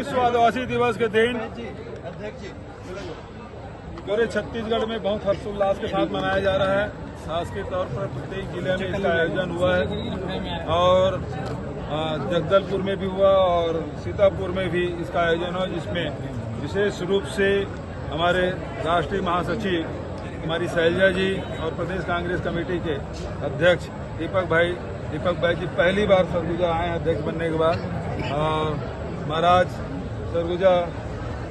विश्व आदिवासी दिवस के दिन पूरे छत्तीसगढ़ में बहुत हर्षोल्लास के साथ मनाया जा रहा है। शासकीय तौर पर प्रत्येक जिले में इसका आयोजन हुआ है और जगदलपुर में भी हुआ और सीतापुर में भी इसका आयोजन हुआ, जिसमें विशेष रूप से हमारे राष्ट्रीय महासचिव हमारी शैलजा जी और प्रदेश कांग्रेस कमेटी के अध्यक्ष दीपक भाई जी पहली बार सरगुजा आए हैं अध्यक्ष बनने के बाद। और महाराज सरगुजा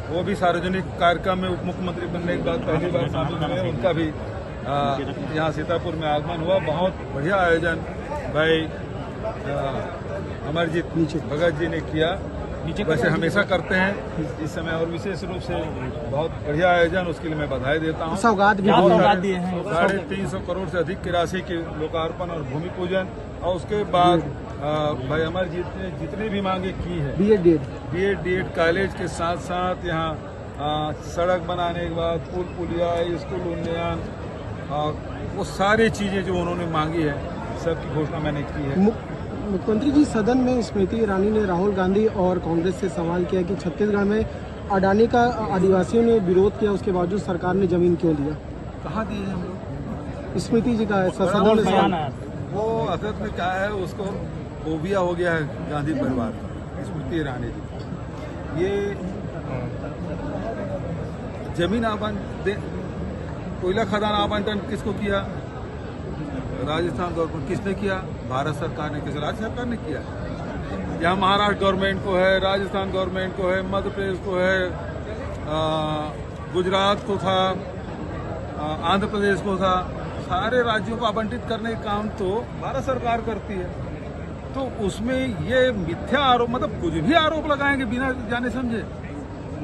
वो भी सार्वजनिक कार्यक्रम में उप मुख्यमंत्री बनने के बाद पहली बार शामिल हुए, उनका भी यहाँ सीतापुर में आगमन हुआ। बहुत बढ़िया आयोजन भाई अमरजीत भगत जी ने किया, वैसे हमेशा करते हैं इस समय, और विशेष रूप से बहुत बढ़िया आयोजन, उसके लिए मैं बधाई देता हूँ। सौगात दिए हैं 350 करोड़ से अधिक की राशि के लोकार्पण और भूमि पूजन, और उसके बाद भाई अमरजीत ने जितनी भी मांगे की है बीएड कॉलेज के साथ साथ यहाँ सड़क बनाने के बाद पुल पुलिया स्कूल उन्नयन और वो सारी चीजें जो उन्होंने मांगी है सबकी घोषणा मैंने की है। मुख्यमंत्री जी, सदन में स्मृति ईरानी ने राहुल गांधी और कांग्रेस से सवाल किया कि छत्तीसगढ़ में अडानी का आदिवासियों ने विरोध किया, उसके बावजूद सरकार ने जमीन क्यों दिया? कहाँ दिए हम लोग? स्मृति जी का सदन में बयान है वो असल में क्या है, उसको फोबिया हो गया है गांधी परिवार, स्मृति ईरानी जी। ये जमीन आवंटन, कोयला खदान आवंटन किसको किया? राजस्थान गवर्नमेंट। किसने किया? भारत सरकार ने। किस राज्य सरकार ने किया? यहाँ महाराष्ट्र गवर्नमेंट को है, राजस्थान गवर्नमेंट को है, मध्य प्रदेश को है, गुजरात को था, आंध्र प्रदेश को था, सारे राज्यों को आवंटित करने का काम तो भारत सरकार करती है। तो उसमें ये मिथ्या आरोप, मतलब कुछ भी आरोप लगाएंगे बिना जाने समझे।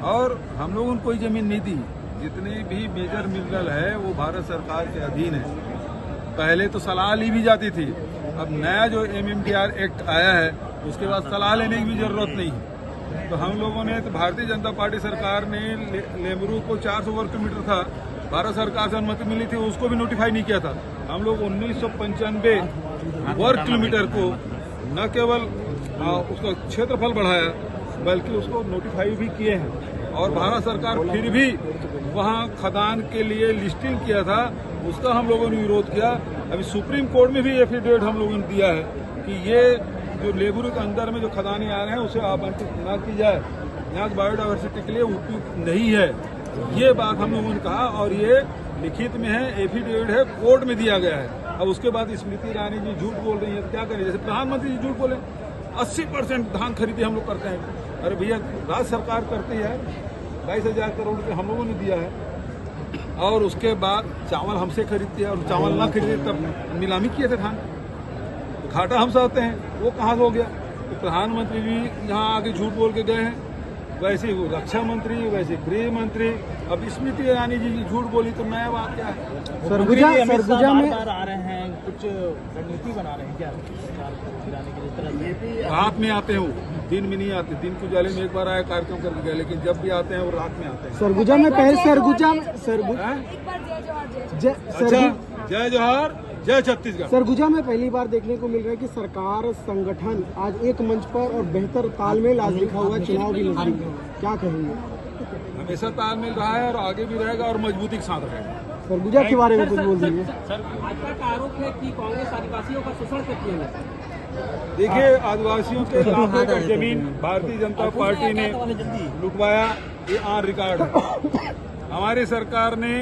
और हम लोगों को कोई जमीन नहीं दी, जितने भी मेजर मिनरल है वो भारत सरकार के अधीन है। पहले तो सलाह ली भी जाती थी, अब नया जो MMDR एक्ट आया है उसके बाद सलाह लेने की भी जरूरत नहीं। तो हम लोगों ने, तो भारतीय जनता पार्टी सरकार ने लेमरू को 400 वर्ग किलोमीटर था, भारत सरकार से अनुमति मिली थी, उसको भी नोटिफाई नहीं किया था। हम लोग 1995 वर्ग किलोमीटर को न केवल उसका क्षेत्रफल बढ़ाया बल्कि उसको नोटिफाई भी किए हैं। और भारत सरकार फिर भी वहां खदान के लिए लिस्टिंग किया था, उसका हम लोगों ने विरोध किया। अभी सुप्रीम कोर्ट में भी एफिडेविट हम लोगों ने दिया है कि ये जो लेबरू के अंदर में जो खदानें आ रहे हैं उसे आवंटित न की जाए, यहाँ की बायोडाइवर्सिटी के लिए उपयुक्त नहीं है, ये बात हम लोगों ने कहा। और ये लिखित में है, एफिडेविट है, कोर्ट में दिया गया है। अब उसके बाद स्मृति ईरानी जी झूठ बोल रही है, क्या करें? जैसे प्रधानमंत्री जी झूठ बोले 80% धान खरीदी हम लोग करते हैं। अरे भैया, राज्य सरकार करती है, 22,000 करोड़ रुपये हम लोगों ने दिया है। और उसके बाद चावल हमसे खरीदती है, और चावल ना खरीदे तब नीलामी किए थे धान, घाटा हम सहते हैं, वो कहाँ से हो गया? तो प्रधानमंत्री भी यहाँ आके झूठ बोल के गए हैं, वैसे वो रक्षा मंत्री, वैसे गृह मंत्री। अब स्मृति ईरानी जी झूठ बोली तो नया बात क्या है? सरगुजा में आ रहे हैं, कुछ रणनीति बना रहे हैं क्या गिराने की? जिस तरह रात में आते हैं, वो दिन में नहीं आते। दिन को जाले में एक बार आया कार्यक्रम करके गए, लेकिन जब भी आते हैं वो रात में आते हैं। सरगुजा में पहले जय जोहार, जय छत्तीसगढ़। सरगुजा में पहली बार देखने को मिल रहा है कि सरकार संगठन आज एक मंच पर और बेहतर तालमेल आज लिखा हुआ है, चुनाव भी नजदीक है, क्या कहेंगे? हमेशा तालमेल रहा है और आगे भी रहेगा और मजबूती के साथ रहेगा। सरगुजा के बारे में कुछ बोल दीजिए। सर, भाजपा का आरोप है कि कांग्रेस आदिवासियों का शोषण करती है। देखिए, आदिवासियों के लाखों एकड़ जमीन भारतीय जनता पार्टी ने लुटवाया, ये ऑन रिकॉर्ड है। हमारी सरकार ने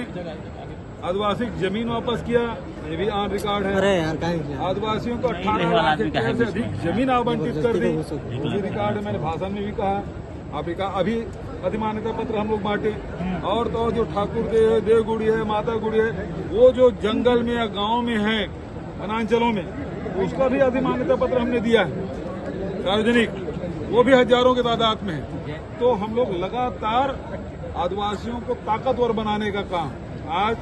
आदिवासी जमीन वापस किया, ये भी ऑन रिकॉर्ड है। अरे यार, आदिवासियों को 18 लाख हेक्टेयर से अधिक जमीन आवंटित कर दी, वो भी रिकॉर्ड है। मैंने भाषण में भी कहा, आपका अभी अधिमान्यता पत्र हम लोग बांटे। और तो जो ठाकुर देवगुड़ी है, माता गुड़ी है, वो जो जंगल में या गांव में है, वनांचलों में, उसका भी अधिमान्यता पत्र हमने दिया है सार्वजनिक, वो भी हजारों के तादाद में है। तो हम लोग लगातार आदिवासियों को ताकतवर बनाने का काम, आज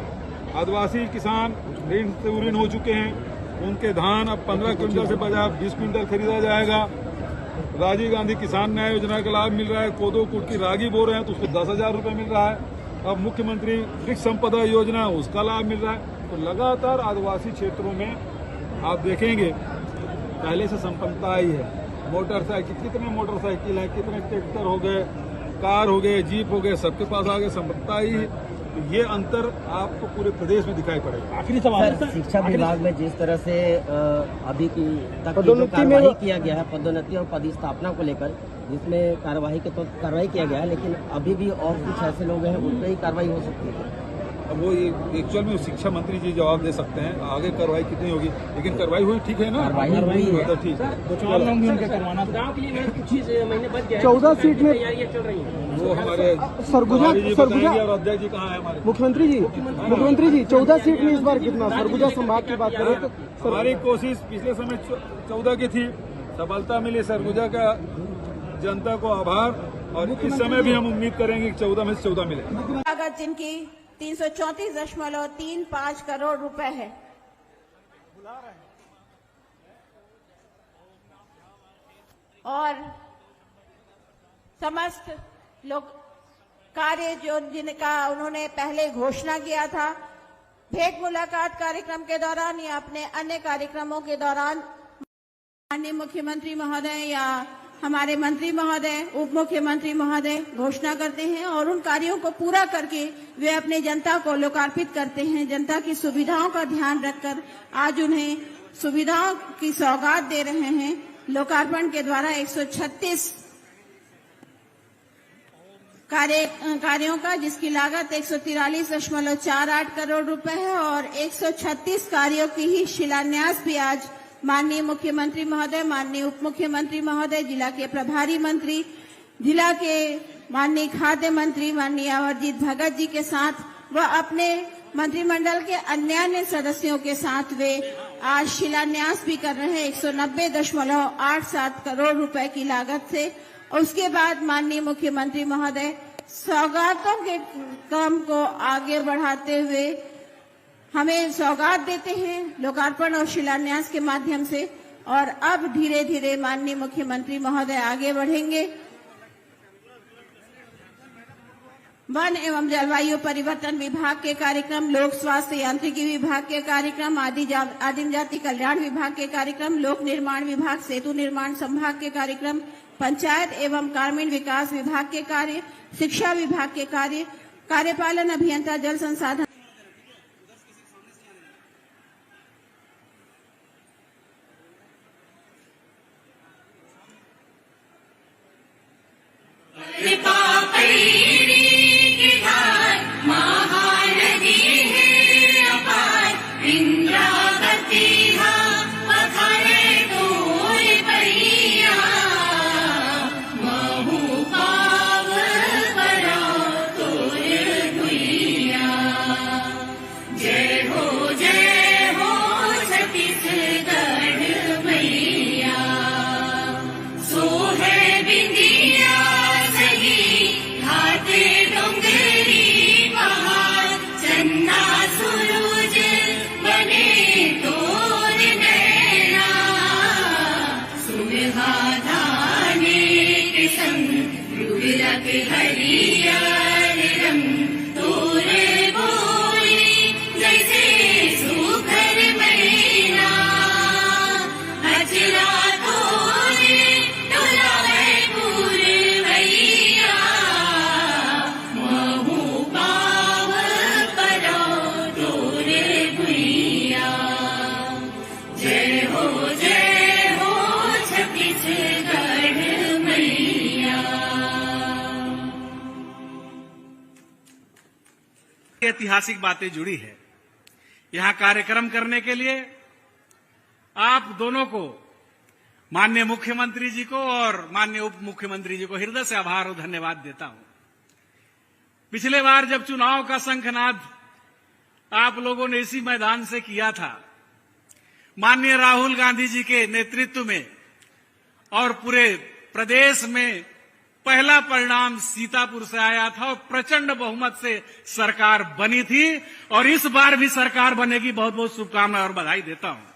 आदिवासी किसान ऋण से ऋण हो चुके हैं, उनके धान अब 15 क्विंटल से बजाय 20 क्विंटल खरीदा जाएगा। राजीव गांधी किसान न्याय योजना का लाभ मिल रहा है, कोदो कुट की रागी बो रहे हैं तो उसको 10,000 रुपये मिल रहा है। अब मुख्यमंत्री वृक्ष संपदा योजना, उसका लाभ मिल रहा है। तो लगातार आदिवासी क्षेत्रों में आप देखेंगे पहले से संपन्नता आई है, मोटरसाइकिल, कितने मोटरसाइकिल हैं, कितने ट्रैक्टर हो गए, कार हो गए, जीप हो गए, सबके पास आ गए संपत्ति ही। ये अंतर आपको पूरे प्रदेश में दिखाई पड़ेगा। आखिरी सवाल सर, शिक्षा विभाग में जिस तरह से अभी की तक की जो कार्रवाई किया गया है पदोन्नति और पदस्थापना को लेकर, जिसमें कार्रवाई किया गया है, लेकिन अभी भी और कुछ ऐसे लोग हैं उन पर ही कार्रवाई हो सकती है। अब वो एक्चुअल में शिक्षा मंत्री जी जवाब दे सकते हैं, आगे कार्रवाई कितनी होगी, लेकिन कार्रवाई हुई ठीक है ना, कार्रवाई हुई है। तो ठीक है। तो चुनाव लॉन्ग भी उनके करवाना था। 14 सीट में वो हमारे सरगुजा और अध्यक्ष जी कहाँ है हमारे मुख्यमंत्री जी 14 सीट में इस बार कितना सरगुजा संभाग की बात करें तो हमारी कोशिश पिछले समय 14 की थी, सफलता मिली सरगुजा का, जनता को आभार। और इस समय भी हम उम्मीद करेंगे कि 14 में से 14 मिले। लागत जिनकी 334.35 करोड़ रुपए है। और समस्त लोग कार्य जो जिनका उन्होंने पहले घोषणा किया था, भेंट मुलाकात कार्यक्रम के दौरान या अपने अन्य कार्यक्रमों के दौरान, माननीय मुख्यमंत्री महोदय या हमारे मंत्री महोदय, उप मुख्यमंत्री महोदय घोषणा करते हैं और उन कार्यों को पूरा करके वे अपने जनता को लोकार्पित करते हैं। जनता की सुविधाओं का ध्यान रखकर आज उन्हें सुविधाओं की सौगात दे रहे हैं। लोकार्पण के द्वारा 136 कार्यों का, जिसकी लागत 143.48 करोड़ रुपए है, और 136 कार्यों की ही शिलान्यास भी आज माननीय मुख्यमंत्री महोदय, माननीय उप मुख्यमंत्री महोदय, जिला के प्रभारी मंत्री, जिला के माननीय खाद्य मंत्री माननीय अमरजीत भगत जी के साथ व अपने मंत्रिमंडल के अन्य सदस्यों के साथ वे आज शिलान्यास भी कर रहे हैं 190.87 करोड़ रुपए की लागत से। उसके बाद माननीय मुख्यमंत्री महोदय सौगातों के काम को आगे बढ़ाते हुए हमें सौगात देते हैं लोकार्पण और शिलान्यास के माध्यम से। और अब धीरे धीरे माननीय मुख्यमंत्री महोदय आगे बढ़ेंगे। वन एवं जलवायु परिवर्तन विभाग के कार्यक्रम, लोक स्वास्थ्य यांत्रिकी विभाग के कार्यक्रम, आदिम जाति कल्याण विभाग के कार्यक्रम, लोक निर्माण विभाग, सेतु निर्माण संभाग के कार्यक्रम, पंचायत एवं ग्रामीण विकास विभाग के कार्य, शिक्षा विभाग के कार्य, कार्यपालन अभियंता, जल संसाधन ऐतिहासिक बातें जुड़ी है। यहां कार्यक्रम करने के लिए आप दोनों को, माननीय मुख्यमंत्री जी को और माननीय उप मुख्यमंत्री जी को हृदय से आभार और धन्यवाद देता हूं। पिछले बार जब चुनाव का शंखनाद आप लोगों ने इसी मैदान से किया था, माननीय राहुल गांधी जी के नेतृत्व में, और पूरे प्रदेश में पहला परिणाम सीतापुर से आया था और प्रचंड बहुमत से सरकार बनी थी। और इस बार भी सरकार बनेगी। बहुत बहुत शुभकामनाएं और बधाई देता हूं।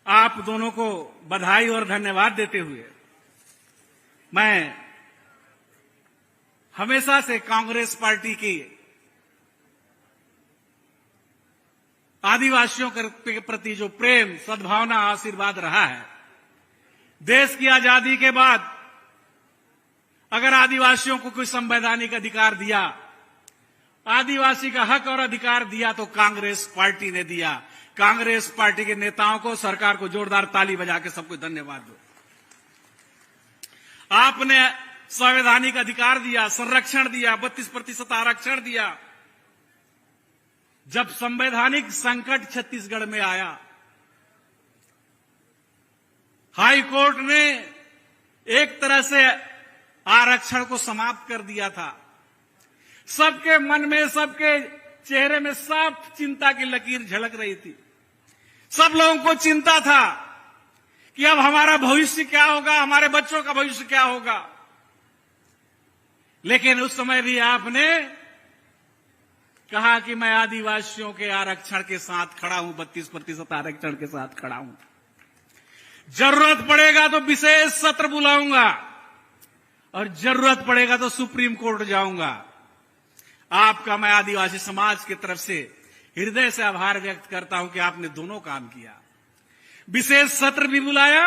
आप दोनों को बधाई और धन्यवाद देते हुए मैं हमेशा से कांग्रेस पार्टी की आदिवासियों के प्रति जो प्रेम, सद्भावना, आशीर्वाद रहा है, देश की आजादी के बाद अगर आदिवासियों को कोई संवैधानिक अधिकार दिया, आदिवासी का हक और अधिकार दिया, तो कांग्रेस पार्टी ने दिया। कांग्रेस पार्टी के नेताओं को, सरकार को जोरदार ताली बजा के सबको धन्यवाद दो। आपने संवैधानिक अधिकार दिया, संरक्षण दिया, 32% आरक्षण दिया। जब संवैधानिक संकट छत्तीसगढ़ में आया, हाई कोर्ट ने एक तरह से आरक्षण को समाप्त कर दिया था। सबके मन में, सबके चेहरे में साफ चिंता की लकीर झलक रही थी। सब लोगों को चिंता था कि अब हमारा भविष्य क्या होगा, हमारे बच्चों का भविष्य क्या होगा। लेकिन उस समय भी आपने कहा कि मैं आदिवासियों के आरक्षण के साथ खड़ा हूं, 32% आरक्षण के साथ खड़ा हूं। जरूरत पड़ेगा तो विशेष सत्र बुलाऊंगा और जरूरत पड़ेगा तो सुप्रीम कोर्ट जाऊंगा। आपका मैं आदिवासी समाज की तरफ से हृदय से आभार व्यक्त करता हूं कि आपने दोनों काम किया। विशेष सत्र भी बुलाया,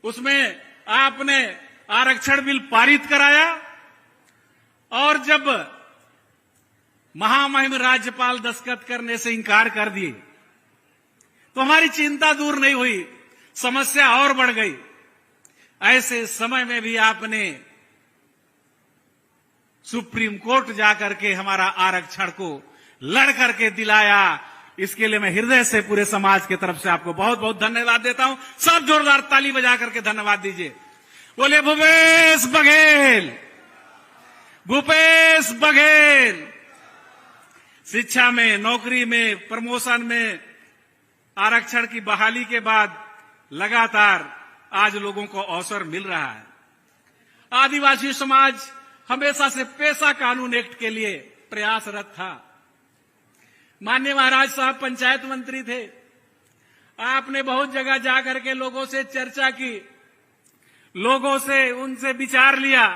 उसमें आपने आरक्षण बिल पारित कराया, और जब महामहिम राज्यपाल दस्तखत करने से इंकार कर दिए तो हमारी चिंता दूर नहीं हुई, समस्या और बढ़ गई। ऐसे समय में भी आपने सुप्रीम कोर्ट जाकर के हमारा आरक्षण को लड़ करके दिलाया। इसके लिए मैं हृदय से पूरे समाज की तरफ से आपको बहुत बहुत धन्यवाद देता हूं। सब जोरदार ताली बजा करके धन्यवाद दीजिए। बोले भूपेश बघेल, भूपेश बघेल। शिक्षा में, नौकरी में, प्रमोशन में आरक्षण की बहाली के बाद लगातार आज लोगों को अवसर मिल रहा है। आदिवासी समाज हमेशा से पेशा कानून एक्ट के लिए प्रयासरत था। माननीय महाराज साहब पंचायत मंत्री थे, आपने बहुत जगह जाकर के लोगों से चर्चा की, लोगों से उनसे विचार लिया,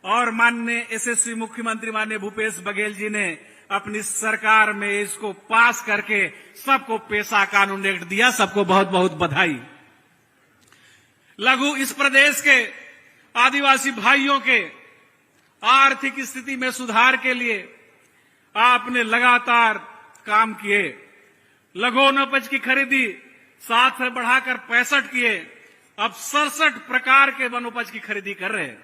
और माननीय यशस्वी मुख्यमंत्री माननीय भूपेश बघेल जी ने अपनी सरकार में इसको पास करके सबको पेशा कानून एक्ट दिया। सबको बहुत बहुत बधाई। लघु इस प्रदेश के आदिवासी भाइयों के आर्थिक स्थिति में सुधार के लिए आपने लगातार काम किए। लघुवनोपज की खरीदी 7 से बढ़ाकर 65 किए, अब 67 प्रकार के वनोपज की खरीदी कर रहे हैं।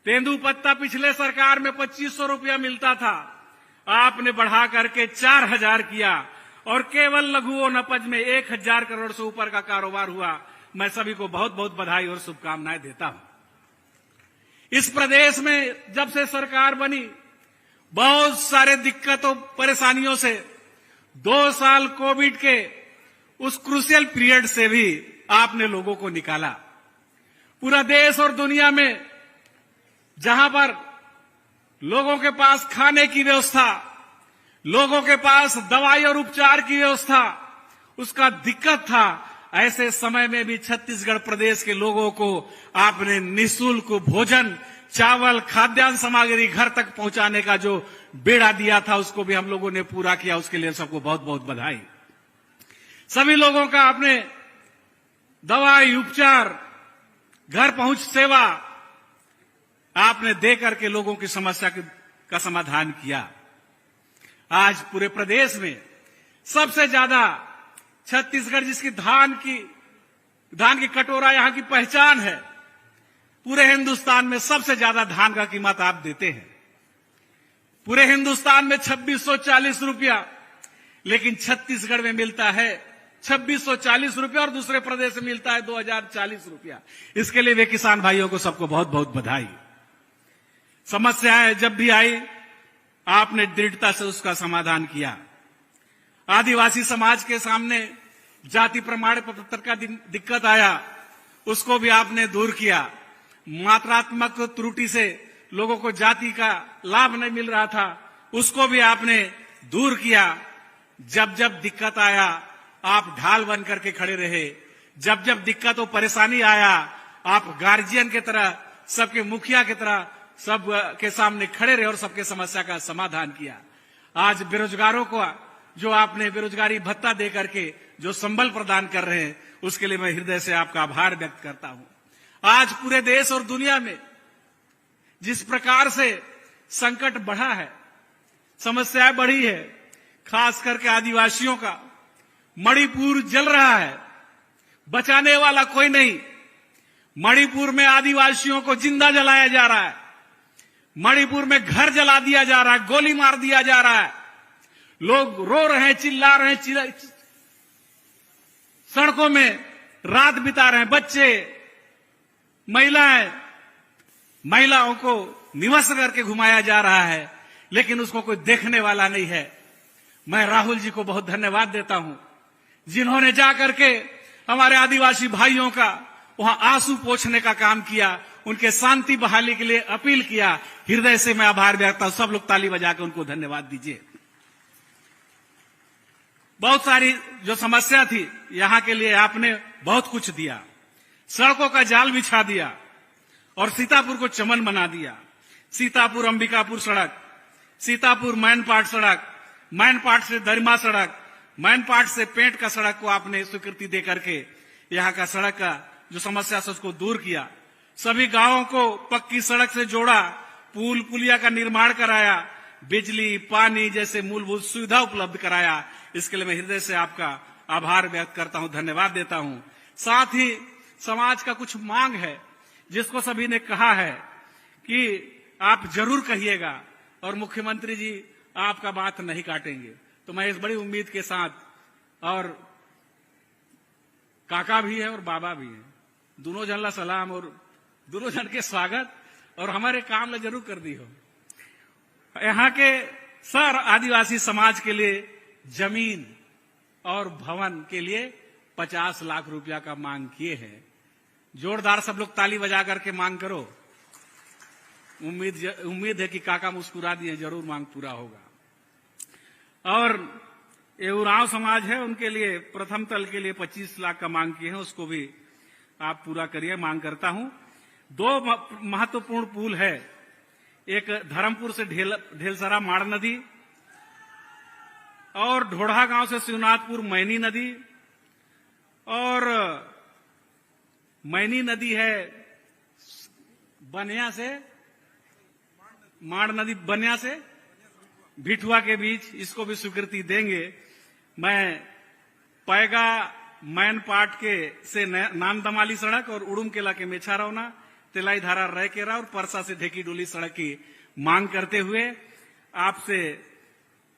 तेंदुपत्ता पिछले सरकार में 2500 रुपया मिलता था, आपने बढ़ा करके 4000 किया, और केवल लघु वनोपज में 1000 करोड़ से ऊपर का कारोबार हुआ। मैं सभी को बहुत बहुत बधाई और शुभकामनाएं देता हूं। इस प्रदेश में जब से सरकार बनी, बहुत सारे दिक्कतों परेशानियों से, 2 साल कोविड के उस क्रूशियल पीरियड से भी आपने लोगों को निकाला। पूरा देश और दुनिया में जहां पर लोगों के पास खाने की व्यवस्था, लोगों के पास दवाई और उपचार की व्यवस्था, उसका दिक्कत था, ऐसे समय में भी छत्तीसगढ़ प्रदेश के लोगों को आपने निःशुल्क भोजन, चावल, खाद्यान्न सामग्री घर तक पहुंचाने का जो बेड़ा दिया था, उसको भी हम लोगों ने पूरा किया। उसके लिए सबको बहुत बहुत बधाई। सभी लोगों का आपने दवाई, उपचार, घर पहुंच सेवा आपने दे करके लोगों की समस्या का समाधान किया। आज पूरे प्रदेश में सबसे ज्यादा छत्तीसगढ़, जिसकी धान की कटोरा यहां की पहचान है, पूरे हिंदुस्तान में सबसे ज्यादा धान का कीमत आप देते हैं। पूरे हिंदुस्तान में 2640 रुपया, लेकिन छत्तीसगढ़ में मिलता है 2640 रुपया, और दूसरे प्रदेश में मिलता है 2040 रुपया। इसके लिए वे किसान भाइयों को सबको बहुत बहुत बधाई। समस्याएं जब भी आई, आपने दृढ़ता से उसका समाधान किया। आदिवासी समाज के सामने जाति प्रमाण पत्र का दिक्कत आया, उसको भी आपने दूर किया। मात्रात्मक त्रुटि से लोगों को जाति का लाभ नहीं मिल रहा था, उसको भी आपने दूर किया। जब जब दिक्कत आया, आप ढाल बन करके खड़े रहे। जब जब दिक्कत और परेशानी आया, आप गार्जियन की तरह, सबके मुखिया की तरह सब के सामने खड़े रहे और सबके समस्या का समाधान किया। आज बेरोजगारों को जो आपने बेरोजगारी भत्ता दे करके जो संबल प्रदान कर रहे हैं, उसके लिए मैं हृदय से आपका आभार व्यक्त करता हूं। आज पूरे देश और दुनिया में जिस प्रकार से संकट बढ़ा है, समस्याएं बढ़ी है, खास करके आदिवासियों का, मणिपुर जल रहा है, बचाने वाला कोई नहीं। मणिपुर में आदिवासियों को जिंदा जलाया जा रहा है, मणिपुर में घर जला दिया जा रहा है, गोली मार दिया जा रहा है, लोग रो रहे हैं, चिल्ला रहे हैं, सड़कों में रात बिता रहे हैं, बच्चे, महिलाओं को निवस करके घुमाया जा रहा है, लेकिन उसको कोई देखने वाला नहीं है। मैं राहुल जी को बहुत धन्यवाद देता हूं, जिन्होंने जाकर के हमारे आदिवासी भाइयों का वहां आंसू पोंछने का काम किया, उनके शांति बहाली के लिए अपील किया। हृदय से मैं आभार व्यक्त करता हूं। सब लोग ताली बजाकर उनको धन्यवाद दीजिए। बहुत सारी जो समस्या थी, यहां के लिए आपने बहुत कुछ दिया, सड़कों का जाल बिछा दिया और सीतापुर को चमन बना दिया। सीतापुर अंबिकापुर सड़क, सीतापुर मैनपाट सड़क, मैनपाट से दरिमा सड़क, मैनपाट से पेंट का सड़क को आपने स्वीकृति दे करके यहां का सड़क का जो समस्या है उसको दूर किया। सभी गांवों को पक्की सड़क से जोड़ा, पुल पुलिया का निर्माण कराया, बिजली पानी जैसे मूलभूत सुविधा उपलब्ध कराया। इसके लिए मैं हृदय से आपका आभार व्यक्त करता हूं, धन्यवाद देता हूं। साथ ही समाज का कुछ मांग है जिसको सभी ने कहा है कि आप जरूर कहिएगा और मुख्यमंत्री जी आपका बात नहीं काटेंगे। तो मैं इस बड़ी उम्मीद के साथ, और काका भी है और बाबा भी है, दोनों जन ला सलाम और दोनों जन के स्वागत, और हमारे काम ला जरूर कर दी हो। यहाँ के सर आदिवासी समाज के लिए जमीन और भवन के लिए 50 लाख रुपया का मांग किए हैं। जोरदार सब लोग ताली बजा करके मांग करो। उम्मीद है कि काका मुस्कुरा दिए, जरूर मांग पूरा होगा। और ये उरांव समाज है, उनके लिए प्रथम तल के लिए 25 लाख का मांग किए हैं, उसको भी आप पूरा करिए, मांग करता हूं। 2 महत्वपूर्ण पुल है, एक धर्मपुर से ढेलसरा माड़ नदी और ढोढ़ा गांव से शिवनाथपुर मैनी नदी, और मैनी नदी है बनिया से, माड़ नदी बनिया से भिठुआ के बीच, इसको भी स्वीकृति देंगे। मैं पैगा मैनपाट के से नानदमाली सड़क और उड़ुम केला के मेछा रौना, तेलाई धारा रैकेरा और परसा से ढेकी डोली सड़क की मांग करते हुए आपसे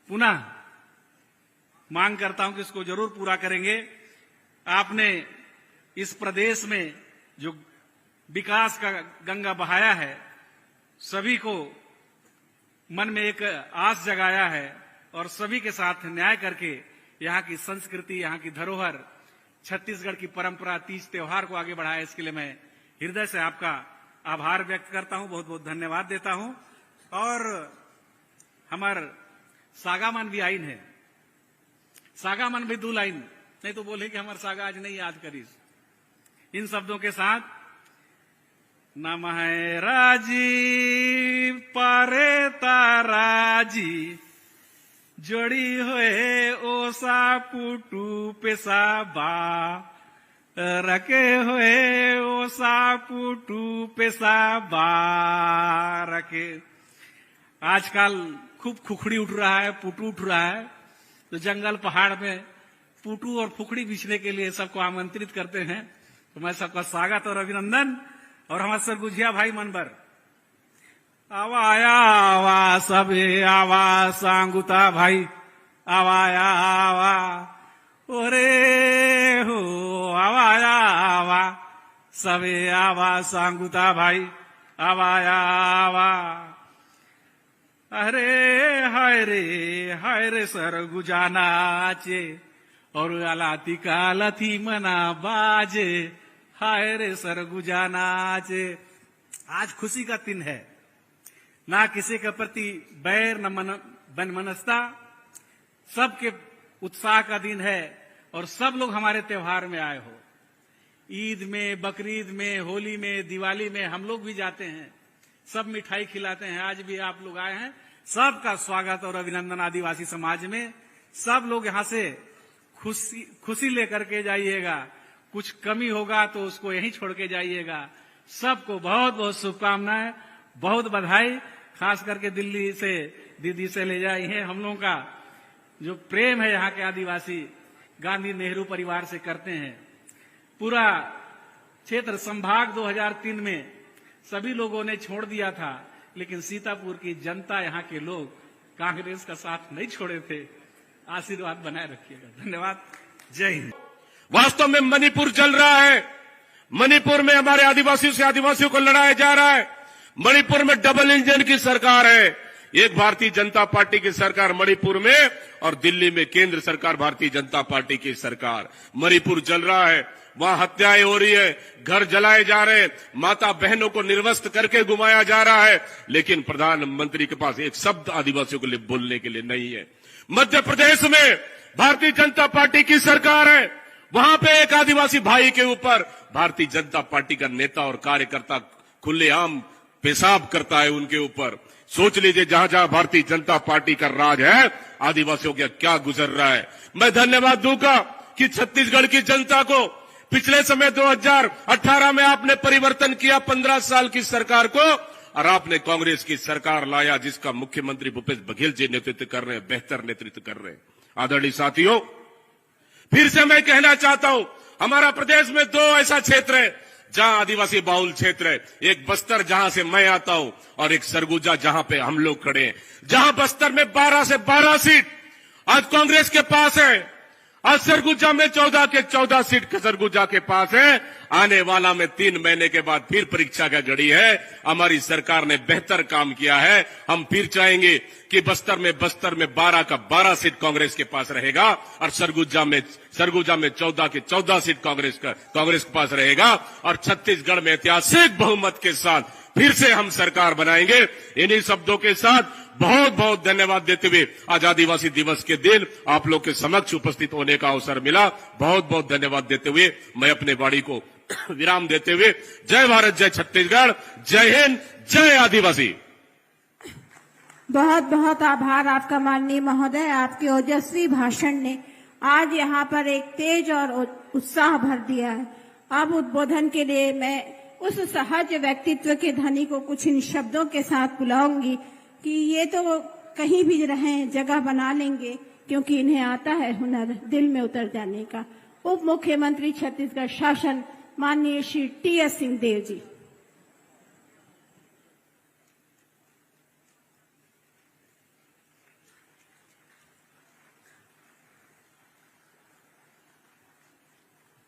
पुनः मांग करता हूं कि इसको जरूर पूरा करेंगे। आपने इस प्रदेश में जो विकास का गंगा बहाया है, सभी को मन में एक आस जगाया है और सभी के साथ न्याय करके यहाँ की संस्कृति, यहाँ की धरोहर, छत्तीसगढ़ की परंपरा, तीज त्योहार को आगे बढ़ाया। इसके लिए मैं हृदय से आपका आभार व्यक्त करता हूं, बहुत बहुत धन्यवाद देता हूं। और हमार सागामन भी आइन है, सागामन भी 2 लाइन, नहीं तो बोले कि हमार सागा आज नहीं याद करीस। इन शब्दों के साथ, नमः राजी पारे ताराजी जोड़ी होए ओसा पुटू पेशा बा रखे हुए ओसा पुटू पेशा बा रखे। आजकल खूब खुखड़ी उठ रहा है, पुटू उठ रहा है, तो जंगल पहाड़ में पुटू और फुखड़ी बिछने के लिए सबको आमंत्रित करते हैं। तो मैं सबका स्वागत और अभिनंदन। और हमारे सरगुजिया भाई मनबर आवाया आवा सबे आवा सांगुता भाई आवाया आवा ओरे हो आवाया आवा सबे आवा सांगुता भाई आवाया आवा। अरे हाय रे सरगुजा नाचे और अलाती का लथी मना बाजे, हाय रे सरगुजा नाचे। आज खुशी का दिन है, ना किसी के प्रति बैर न मनमनस्ता, सबके उत्साह का दिन है और सब लोग हमारे त्योहार में आए हो। ईद में, बकरीद में, होली में, दिवाली में हम लोग भी जाते हैं, सब मिठाई खिलाते हैं। आज भी आप लोग आए हैं, सबका स्वागत और अभिनंदन। आदिवासी समाज में सब लोग यहाँ से खुशी लेकर के जाइएगा, कुछ कमी होगा तो उसको यहीं छोड़ के जाइएगा। सबको बहुत बहुत शुभकामनाएं, बहुत बधाई। खास करके दिल्ली से दीदी से ले जाई है। हम लोगों का जो प्रेम है यहाँ के आदिवासी गांधी नेहरू परिवार से करते हैं। पूरा क्षेत्र संभाग 2003 में सभी लोगों ने छोड़ दिया था, लेकिन सीतापुर की जनता, यहाँ के लोग कांग्रेस का साथ नहीं छोड़े थे। आशीर्वाद बनाए रखिएगा। धन्यवाद। जय हिंद। वास्तव में मणिपुर जल रहा है। मणिपुर में हमारे आदिवासियों से आदिवासियों को लड़ाया जा रहा है। मणिपुर में डबल इंजन की सरकार है। एक भारतीय जनता पार्टी की सरकार मणिपुर में और दिल्ली में केंद्र सरकार भारतीय जनता पार्टी की सरकार। मणिपुर जल रहा है, वहां हत्याएं हो रही है, घर जलाए जा रहे हैं, माता बहनों को निर्वस्त्र करके घुमाया जा रहा है, लेकिन प्रधानमंत्री के पास एक शब्द आदिवासियों के लिए बोलने के लिए नहीं है। मध्य प्रदेश में भारतीय जनता पार्टी की सरकार है, वहां पे एक आदिवासी भाई के ऊपर भारतीय जनता पार्टी का नेता और कार्यकर्ता खुलेआम पेशाब करता है उनके ऊपर। सोच लीजिए जहां जहां भारतीय जनता पार्टी का राज है, आदिवासियों का क्या गुजर रहा है। मैं धन्यवाद दूंगा कि छत्तीसगढ़ की जनता को पिछले समय 2018 में आपने परिवर्तन किया 15 साल की सरकार को, और आपने कांग्रेस की सरकार लाया जिसका मुख्यमंत्री भूपेश बघेल जी नेतृत्व कर रहे हैं, बेहतर नेतृत्व कर रहे हैं। आदरणीय साथियों, फिर से मैं कहना चाहता हूं, हमारा प्रदेश में 2 ऐसा क्षेत्र है जहां आदिवासी बाहुल क्षेत्र है। एक बस्तर जहां से मैं आता हूं और एक सरगुजा जहां पे हम लोग खड़े हैं। जहां बस्तर में 12 से 12 सीट आज कांग्रेस के पास है, आज सरगुजा में 14 के 14 सीट सरगुजा के पास है। आने वाला में 3 महीने के बाद फिर परीक्षा का घड़ी है। हमारी सरकार ने बेहतर काम किया है। हम फिर चाहेंगे कि बस्तर में 12 का 12 सीट कांग्रेस के पास रहेगा और सरगुजा में 14 के 14 सीट कांग्रेस के पास रहेगा, और छत्तीसगढ़ में ऐतिहासिक बहुमत के साथ फिर से हम सरकार बनाएंगे। इन्हीं शब्दों के साथ बहुत बहुत धन्यवाद देते हुए आज आदिवासी दिवस के दिन आप लोग के समक्ष उपस्थित होने का अवसर मिला। बहुत बहुत धन्यवाद देते हुए मैं अपने वाणी को विराम देते हुए जय भारत, जय छत्तीसगढ़, जय हिंद, जय आदिवासी। बहुत बहुत आभार आपका माननीय महोदय। आपके ओजस्वी भाषण ने आज यहाँ पर एक तेज और उत्साह भर दिया है। अब उद्बोधन के लिए मैं उस सहज व्यक्तित्व के धनी को कुछ इन शब्दों के साथ बुलाऊंगी कि ये तो कहीं भी रहें जगह बना लेंगे, क्योंकि इन्हें आता है हुनर दिल में उतर जाने का। उप मुख्यमंत्री छत्तीसगढ़ शासन माननीय श्री टी.एस. सिंहदेव जी।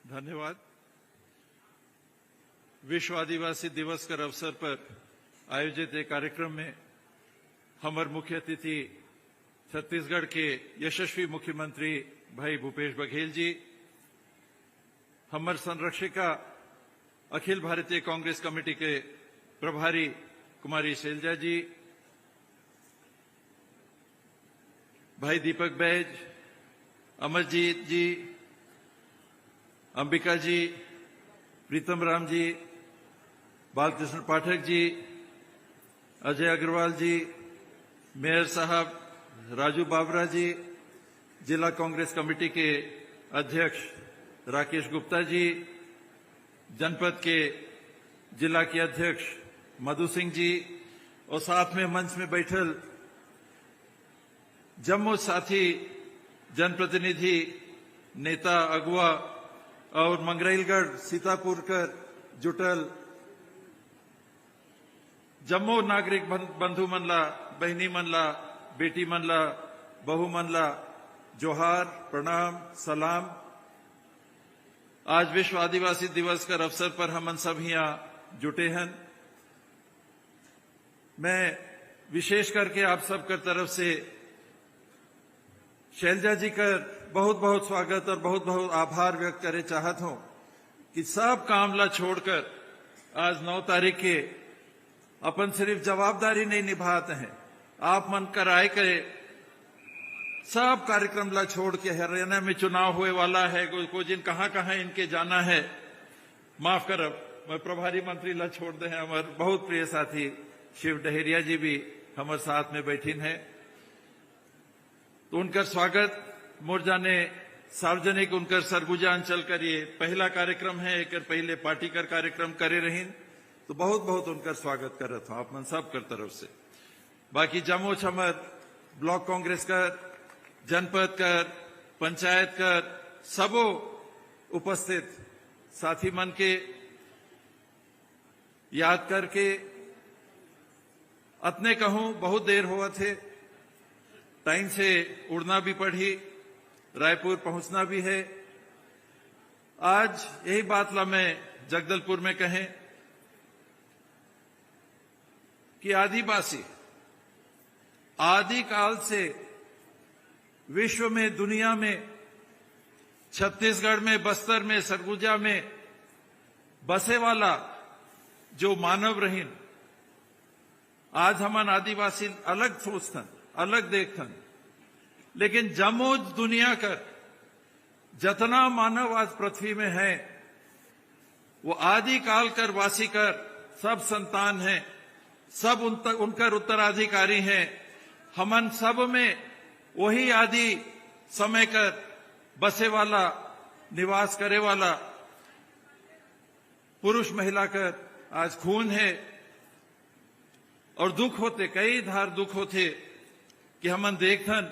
धन्यवाद। विश्व आदिवासी दिवस के अवसर पर आयोजित एक कार्यक्रम में हमारे मुख्य अतिथि छत्तीसगढ़ के यशस्वी मुख्यमंत्री भाई भूपेश बघेल जी, हमारे संरक्षिका अखिल भारतीय कांग्रेस कमेटी के प्रभारी कुमारी शैलजा जी, भाई दीपक बैज, अमरजीत जी, अंबिका जी, प्रीतम राम जी, बालकृष्ण पाठक जी, अजय अग्रवाल जी, मेयर साहब राजू बाबरा जी, जिला कांग्रेस कमेटी के अध्यक्ष राकेश गुप्ता जी, जनपद के जिला के अध्यक्ष मधु सिंह जी, और साथ में मंच में बैठल जम्मू साथी जनप्रतिनिधि, नेता, अगुआ और मंगराइलगढ़ सीतापुरकर जुटल जम्मू नागरिक बंधु मनला, बहनी मनला, बेटी मनला, बहू मनला, जोहार, प्रणाम, सलाम। आज विश्व आदिवासी दिवस का अवसर पर हम सब यहाँ जुटे हैं। मैं विशेष करके आप सबकर तरफ से शैलजा जी का बहुत बहुत स्वागत और बहुत बहुत आभार व्यक्त करे चाहत हूं कि सब कामला छोड़कर आज 9 तारीख के अपन सिर्फ जवाबदारी नहीं निभाते हैं, आप मन कराए करे सब कार्यक्रम ला छोड़ के हरियाणा में चुनाव हुए वाला है, को जिन कहां इनके जाना है, माफ करब मैं प्रभारी मंत्री ला छोड़ दे हैं। हमारे बहुत प्रिय साथी शिव डहेरिया जी भी हमारे साथ में बैठीन है, तो उनका स्वागत मोर जाने सार्वजनिक उनकर सरगुजा अंचल कर ये पहला कार्यक्रम है, एक पहले पार्टी कर कार्यक्रम करे रही, तो बहुत बहुत उनका स्वागत करत हूं आप मन सब कर तरफ से। बाकी जमो छमर ब्लॉक कांग्रेस कर, जनपद कर, पंचायत कर, सबो उपस्थित साथी मन के याद करके अतने कहूं, बहुत देर हुआ थे, टाइम से उड़ना भी पड़ी, रायपुर पहुंचना भी है। आज यही बात ला मैं जगदलपुर में कहें कि आदिवासी आदिकाल से विश्व में, दुनिया में, छत्तीसगढ़ में, बस्तर में, सरगुजा में बसे वाला जो मानव रहीन, आज हमन आदिवासी अलग सोचथन, अलग देखथन, लेकिन जमो दुनिया कर जतना मानव आज पृथ्वी में है वो आदिकाल कर वासी कर सब संतान हैं, सब उनकर उत्तराधिकारी हैं। हमन सब में वही आदि समय कर बसे वाला, निवास करे वाला पुरुष महिला कर आज खून है। और दुख होते, कई धार दुख होते कि हमन देखथन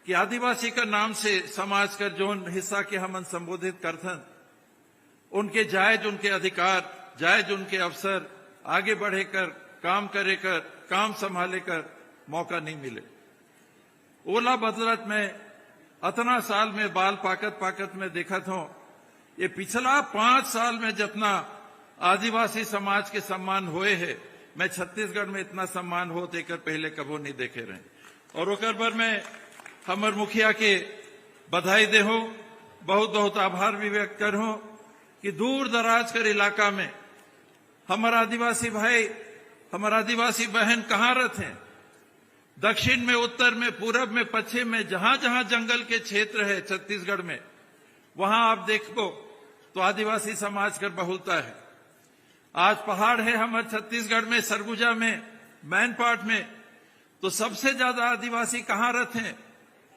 कि आदिवासी का नाम से समाज का जो हिस्सा के हमन संबोधित करथन, उनके जायज उनके अधिकार, जायज उनके अवसर आगे बढ़े कर, काम करे कर, काम संभाले कर मौका नहीं मिले। ओला बदलत में अतना साल में बाल पाकत पाकत में देखा था, ये पिछला 5 साल में जितना आदिवासी समाज के सम्मान हुए हैं, मैं छत्तीसगढ़ में इतना सम्मान हो देकर पहले कबो नहीं देखे रहे। और ओकर पर मैं हमर मुखिया के बधाई दे हो, बहुत बहुत आभार भी व्यक्त कर हो कि दूर दराज कर इलाका में हमारा आदिवासी भाई, हमारा आदिवासी बहन कहाँ रहते हैं, दक्षिण में, उत्तर में, पूरब में, पश्चिम में, जहां जहां जंगल के क्षेत्र है छत्तीसगढ़ में, वहां आप देखो तो आदिवासी समाज का बहुलता है। आज पहाड़ है हमारे छत्तीसगढ़ में, सरगुजा में, मैनपाट में, तो सबसे ज्यादा आदिवासी कहां रहते हैं?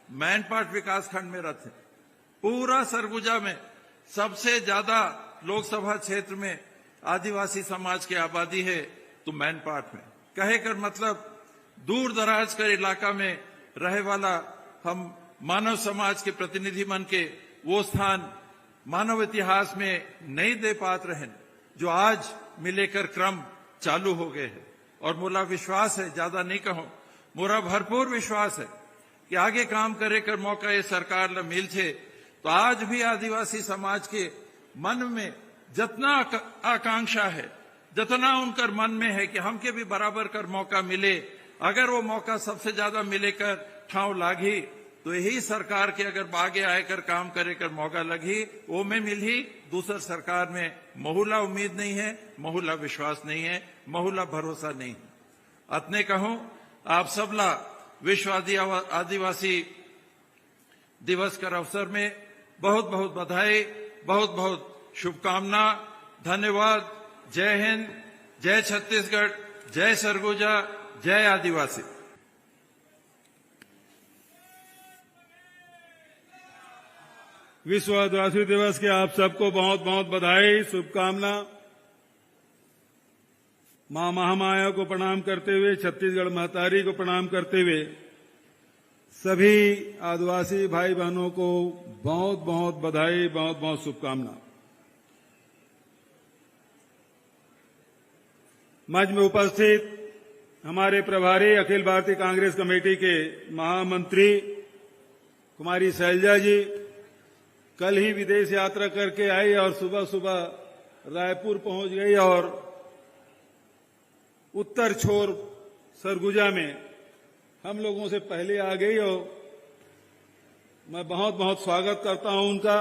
मैनपाट विकासखंड में रहते हैं। पूरा सरगुजा में सबसे ज्यादा लोकसभा क्षेत्र में आदिवासी समाज की आबादी है तो मैनपाट में। कहे कर मतलब दूर दराज कर इलाका में रहे वाला हम मानव समाज के प्रतिनिधि मन के वो स्थान मानव इतिहास में नहीं दे पाते रहे जो आज मिलेकर क्रम चालू हो गए हैं। और मोला विश्वास है, ज्यादा नहीं कहूं, मोरा भरपूर विश्वास है कि आगे काम करे कर मौका ये सरकार ला मिल छे तो आज भी आदिवासी समाज के मन में जितना आकांक्षा है, जितना उनकर मन में है कि हमके भी बराबर कर मौका मिले, अगर वो मौका सबसे ज्यादा मिले कर ठाव लागी तो यही सरकार के अगर आगे आकर काम करे कर मौका लगी, वो में मिली। दूसर सरकार में बहुला उम्मीद नहीं है, बहुला विश्वास नहीं है, बहुला भरोसा नहीं है। अतने कहूं आप सबला विश्व आदिवासी दिवस का अवसर में बहुत बहुत बधाई, बहुत बहुत शुभकामना, धन्यवाद। जय हिंद, जय छत्तीसगढ़, जय सरगुजा, जय आदिवासी। विश्व आदिवासी दिवस के आप सबको बहुत बहुत बधाई, शुभकामना। मां महामाया को प्रणाम करते हुए, छत्तीसगढ़ महतारी को प्रणाम करते हुए सभी आदिवासी भाई बहनों को बहुत बहुत बधाई, बहुत बहुत शुभकामना। मंच में उपस्थित हमारे प्रभारी अखिल भारतीय कांग्रेस कमेटी के महामंत्री कुमारी शैलजा जी कल ही विदेश यात्रा करके आई और सुबह सुबह रायपुर पहुंच गई और उत्तर छोर सरगुजा में हम लोगों से पहले आ गई और मैं बहुत बहुत स्वागत करता हूं उनका।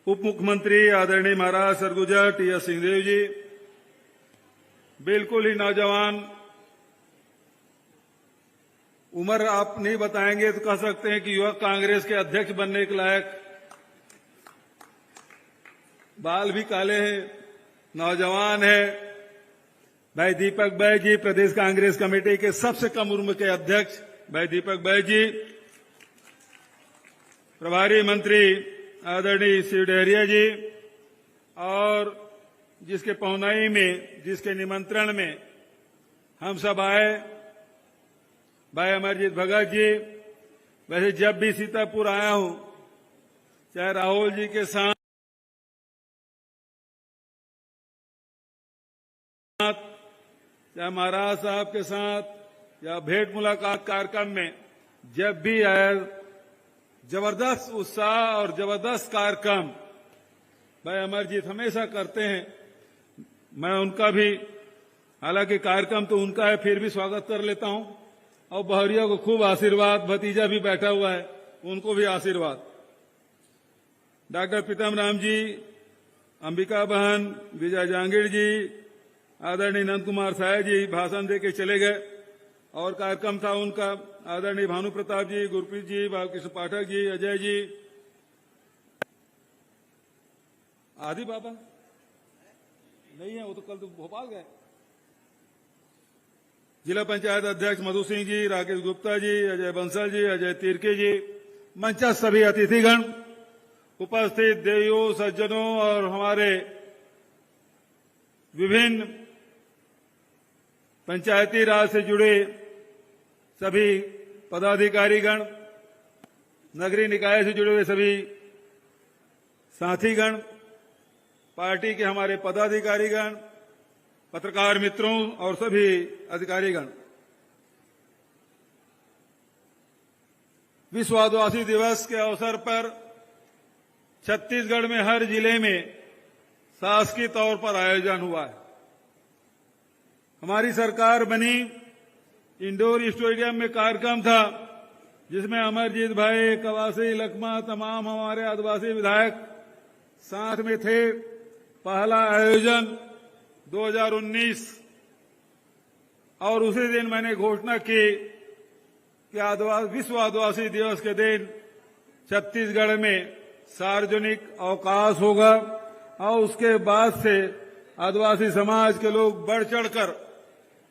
उप मुख्यमंत्री आदरणीय महाराज सरगुजा टी.एस. सिंहदेव जी बिल्कुल ही नौजवान, उम्र आप नहीं बताएंगे तो कह सकते हैं कि युवक कांग्रेस के अध्यक्ष बनने के लायक, बाल भी काले हैं, नौजवान है। भाई दीपक बैज जी प्रदेश कांग्रेस कमेटी के सबसे कम उम्र के अध्यक्ष भाई दीपक बैज जी, प्रभारी मंत्री आदरणीय शिव डहरिया जी और जिसके पहुनाई में, जिसके निमंत्रण में हम सब आए, भाई अमरजीत भगत जी। वैसे जब भी सीतापुर आया हूं, चाहे राहुल जी के साथ, चाहे महाराज साहब के साथ या भेंट मुलाकात कार्यक्रम में, जब भी आया जबरदस्त उत्साह और जबरदस्त कार्यक्रम भाई अमरजीत हमेशा करते हैं। मैं उनका भी, हालांकि कार्यक्रम तो उनका है, फिर भी स्वागत कर लेता हूं और बहरिया को खूब आशीर्वाद। भतीजा भी बैठा हुआ है, उनको भी आशीर्वाद। डॉक्टर प्रीतम राम जी, अंबिका बहन, विजय जांगीर जी, आदरणीय नंद कुमार साय जी भाषण देके चले गए और कार्यक्रम था उनका। आदरणीय भानु प्रताप जी, गुरप्रीत जी, बालकृष्ण पाठक जी, अजय जी, आदि बाबा नहीं है, वो तो कल तो भोपाल गए। जिला पंचायत अध्यक्ष मधु सिंह जी, राकेश गुप्ता जी, अजय बंसल जी, अजय तिर्के जी, मंचा सभी अतिथिगण, उपस्थित देवियों, सज्जनों और हमारे विभिन्न पंचायती राज से जुड़े सभी पदाधिकारीगण, नगरीय निकाय से जुड़े हुए सभी साथीगण, पार्टी के हमारे पदाधिकारीगण, पत्रकार मित्रों और सभी अधिकारीगण, विश्व आदिवासी दिवस के अवसर पर छत्तीसगढ़ में हर जिले में शासकीय तौर पर आयोजन हुआ है। हमारी सरकार बनी, इंडोर स्टेडियम में कार्यक्रम था जिसमें अमरजीत भाई, कवासी, लखमा, तमाम हमारे आदिवासी विधायक साथ में थे। पहला आयोजन 2019 और उसी दिन मैंने घोषणा की कि विश्व आदिवासी दिवस के दिन छत्तीसगढ़ में सार्वजनिक अवकाश होगा और उसके बाद से आदिवासी समाज के लोग बढ़ चढ़कर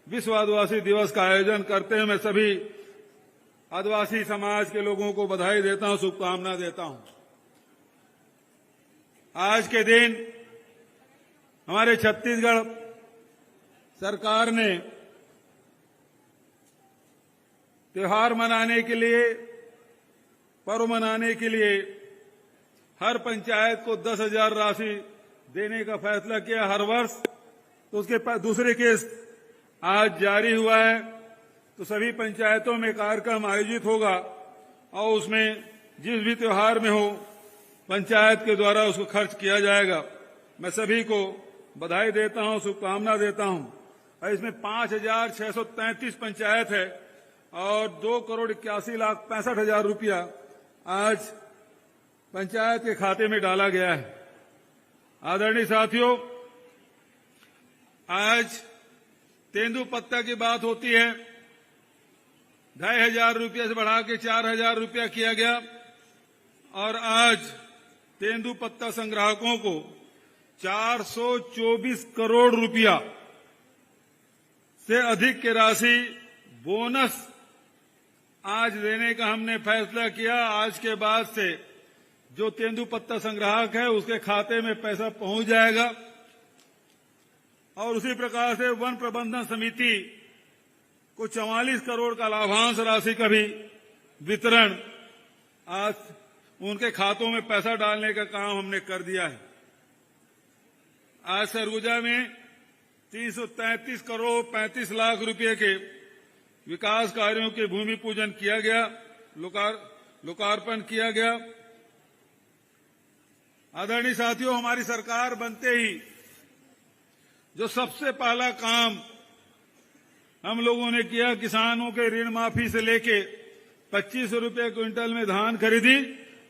विश्व आदिवासी दिवस का आयोजन करते हैं। मैं सभी आदिवासी समाज के लोगों को बधाई देता हूं, शुभकामना देता हूं। आज के दिन हमारे छत्तीसगढ़ सरकार ने त्योहार मनाने के लिए, पर्व मनाने के लिए हर पंचायत को 10,000 राशि देने का फैसला किया हर वर्ष। तो उसके दूसरे किस्त आज जारी हुआ है। तो सभी पंचायतों में कार्यक्रम आयोजित होगा और उसमें जिस भी त्योहार में हो पंचायत के द्वारा उसको खर्च किया जाएगा। मैं सभी को बधाई देता हूं, शुभकामना देता हूं। और इसमें 5,633 पंचायत है और 2,81,65,000 रुपया आज पंचायत के खाते में डाला गया है। आदरणीय साथियों, आज तेंदुपत्ता की बात होती है। 2,500 रुपये से बढ़ा के 4,000 रुपया किया गया और आज तेंदुपत्ता संग्राहकों को 424 करोड़ रुपया से अधिक की राशि बोनस आज देने का हमने फैसला किया। आज के बाद से जो तेंदुपत्ता संग्राहक है उसके खाते में पैसा पहुंच जाएगा। और उसी प्रकार से वन प्रबंधन समिति को 44 करोड़ का लाभांश राशि का भी वितरण आज उनके खातों में पैसा डालने का काम हमने कर दिया है। आज सरगुजा में 333 करोड़ 35 लाख रुपए के विकास कार्यों के भूमि पूजन किया गया, लोकार्पण किया गया। आदरणीय साथियों, हमारी सरकार बनते ही जो सबसे पहला काम हम लोगों ने किया, किसानों के ऋण माफी से लेके 25 रुपये क्विंटल में धान खरीदी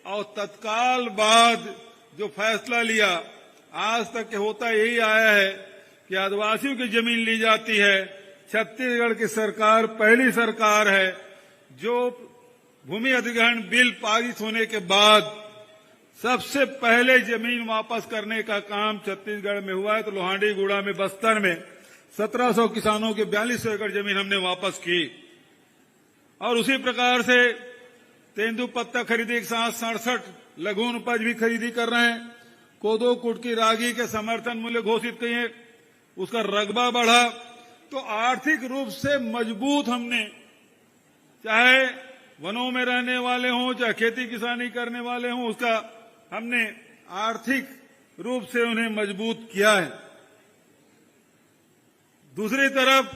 और तत्काल बाद जो फैसला लिया, आज तक होता यही आया है कि आदिवासियों की जमीन ली जाती है। छत्तीसगढ़ की सरकार पहली सरकार है जो भूमि अधिग्रहण बिल पारित होने के बाद सबसे पहले जमीन वापस करने का काम छत्तीसगढ़ में हुआ है। तो लोहांडी गुड़ा में, बस्तर में 1700 किसानों के 4200 एकड़ जमीन हमने वापस की। और उसी प्रकार से तेंदुपत्ता खरीदी के साथ 67 लघु उपज भी खरीदी कर रहे हैं। कोदो कुटकी रागी के समर्थन मूल्य घोषित किए, उसका रकबा बढ़ा। तो आर्थिक रूप से मजबूत हमने, चाहे वनों में रहने वाले हों, चाहे खेती किसानी करने वाले हों, उसका हमने आर्थिक रूप से उन्हें मजबूत किया है। दूसरी तरफ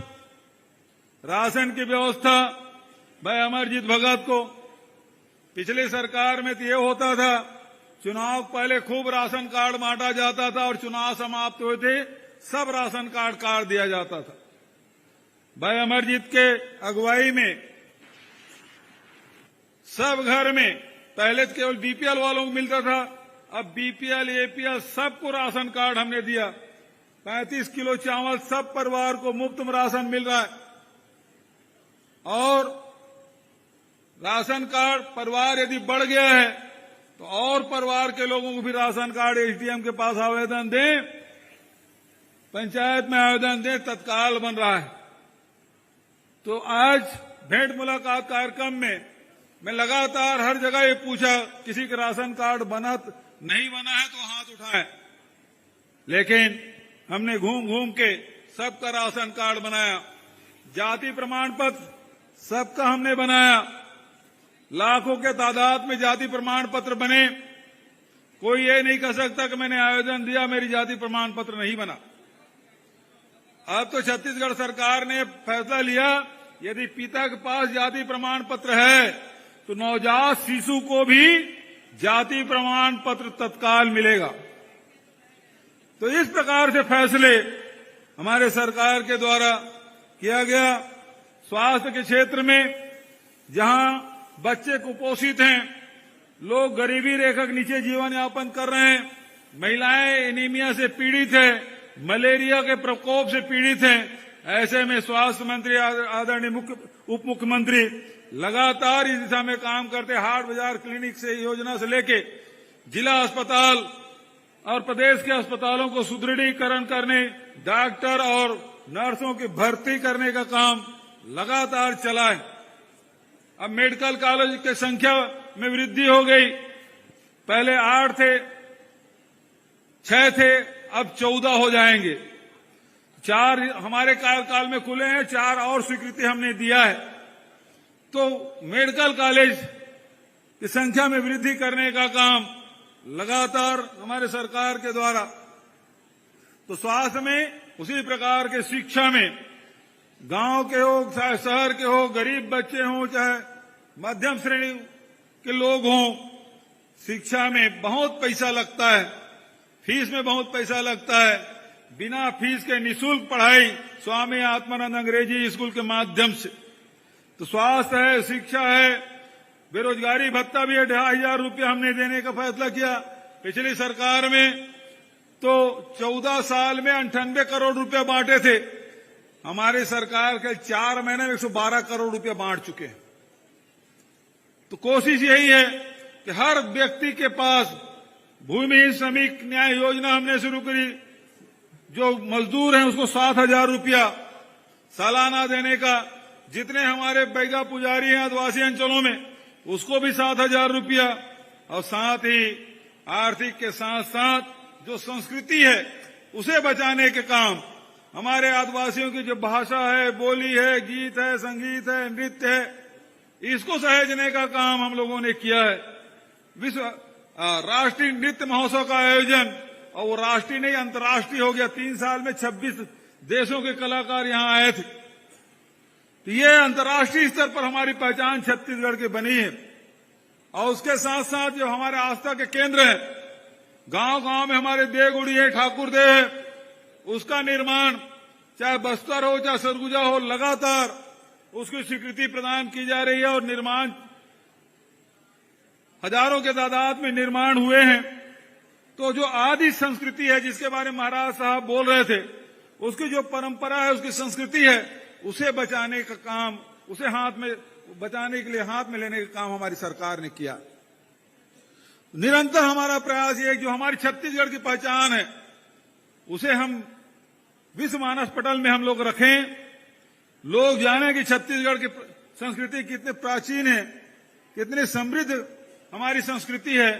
राशन की व्यवस्था, भाई अमरजीत भगत को पिछली सरकार में तो ये होता था, चुनाव पहले खूब राशन कार्ड बांटा जाता था और चुनाव समाप्त हुए थे सब राशन कार्ड काट दिया जाता था। भाई अमरजीत के अगुवाई में सब घर में पहले तो केवल बीपीएल वालों को मिलता था, अब बीपीएल एपीएल सबको राशन कार्ड हमने दिया। 35 किलो चावल सब परिवार को मुफ्त में राशन मिल रहा है। और राशन कार्ड परिवार यदि बढ़ गया है तो और परिवार के लोगों को भी राशन कार्ड एसडीएम के पास आवेदन दें, पंचायत में आवेदन दें, तत्काल बन रहा है। तो आज भेंट मुलाकात कार्यक्रम में मैं लगातार हर जगह ये पूछा, किसी का राशन कार्ड नहीं बना है तो हाथ उठाएं। लेकिन हमने घूम घूम के सबका राशन कार्ड बनाया। जाति प्रमाण पत्र सबका हमने बनाया। लाखों के तादाद में जाति प्रमाण पत्र बने। कोई ये नहीं कह सकता कि मैंने आवेदन दिया मेरी जाति प्रमाण पत्र नहीं बना। अब तो छत्तीसगढ़ सरकार ने फैसला लिया, यदि पिता के पास जाति प्रमाण पत्र है तो नवजात शिशु को भी जाति प्रमाण पत्र तत्काल मिलेगा। तो इस प्रकार से फैसले हमारे सरकार के द्वारा किया गया। स्वास्थ्य के क्षेत्र में जहां बच्चे कुपोषित हैं, लोग गरीबी रेखा के नीचे जीवन यापन कर रहे हैं, महिलाएं एनीमिया से पीड़ित है, मलेरिया के प्रकोप से पीड़ित हैं, ऐसे में स्वास्थ्य मंत्री आदरणीय उप मुख्यमंत्री लगातार इस दिशा में काम करते। हाट बाजार क्लिनिक से योजना से लेके जिला अस्पताल और प्रदेश के अस्पतालों को सुदृढ़ीकरण करने, डॉक्टर और नर्सों की भर्ती करने का काम लगातार चला है। अब मेडिकल कॉलेज की संख्या में वृद्धि हो गई। पहले 8 थे, 6 थे, अब 14 हो जाएंगे। 4 हमारे कार्यकाल में खुले हैं, 4 और स्वीकृति हमने दिया है। तो मेडिकल कॉलेज की संख्या में वृद्धि करने का काम लगातार हमारे सरकार के द्वारा। तो स्वास्थ्य में उसी प्रकार के, शिक्षा में गांव के हो चाहे शहर के हो, गरीब बच्चे हों चाहे मध्यम श्रेणी के लोग हों, शिक्षा में बहुत पैसा लगता है, फीस में बहुत पैसा लगता है। बिना फीस के निःशुल्क पढ़ाई स्वामी आत्मानंद अंग्रेजी स्कूल के माध्यम से। तो स्वास्थ्य है, शिक्षा है, बेरोजगारी भत्ता भी 2,500 रुपया हमने देने का फैसला किया पिछली सरकार में। तो 14 साल में 98 करोड़ रुपया बांटे थे, हमारे सरकार के 4 महीने में 112 करोड़ रुपया बांट चुके हैं। तो कोशिश यही है कि हर व्यक्ति के पास भूमिहीन श्रमिक न्याय योजना हमने शुरू करी। जो मजदूर हैं उसको 7,000 रुपया सालाना देने का। जितने हमारे बैगा पुजारी हैं आदिवासी अंचलों में उसको भी 7,000 रुपया। और साथ ही आर्थिक के साथ साथ जो संस्कृति है उसे बचाने के काम, हमारे आदिवासियों की जो भाषा है, बोली है, गीत है, संगीत है, नृत्य है, इसको सहेजने का काम हम लोगों ने किया है। विश्व राष्ट्रीय नृत्य महोत्सव का आयोजन, और वो राष्ट्रीय नहीं अंतर्राष्ट्रीय हो गया। 3 साल में 26 देशों के कलाकार यहां आए थे। तो ये अंतर्राष्ट्रीय स्तर पर हमारी पहचान छत्तीसगढ़ की बनी है। और उसके साथ साथ जो हमारे आस्था के केंद्र है, गांव गांव में हमारे देव गुड़ी है, ठाकुर देव है, उसका निर्माण चाहे बस्तर हो चाहे सरगुजा हो, लगातार उसकी स्वीकृति प्रदान की जा रही है। और निर्माण हजारों के तादाद में निर्माण हुए हैं। तो जो आदि संस्कृति है जिसके बारे में महाराज साहब बोल रहे थे, उसकी जो परंपरा है, उसकी संस्कृति है, उसे बचाने का काम, उसे बचाने के लिए हाथ में लेने का काम हमारी सरकार ने किया। निरंतर हमारा प्रयास ये है जो हमारी छत्तीसगढ़ की पहचान है उसे हम विश्व मानस पटल में हम लोग रखें। लोग जाने कि छत्तीसगढ़ की संस्कृति कितने प्राचीन है। कितनी समृद्ध हमारी संस्कृति है,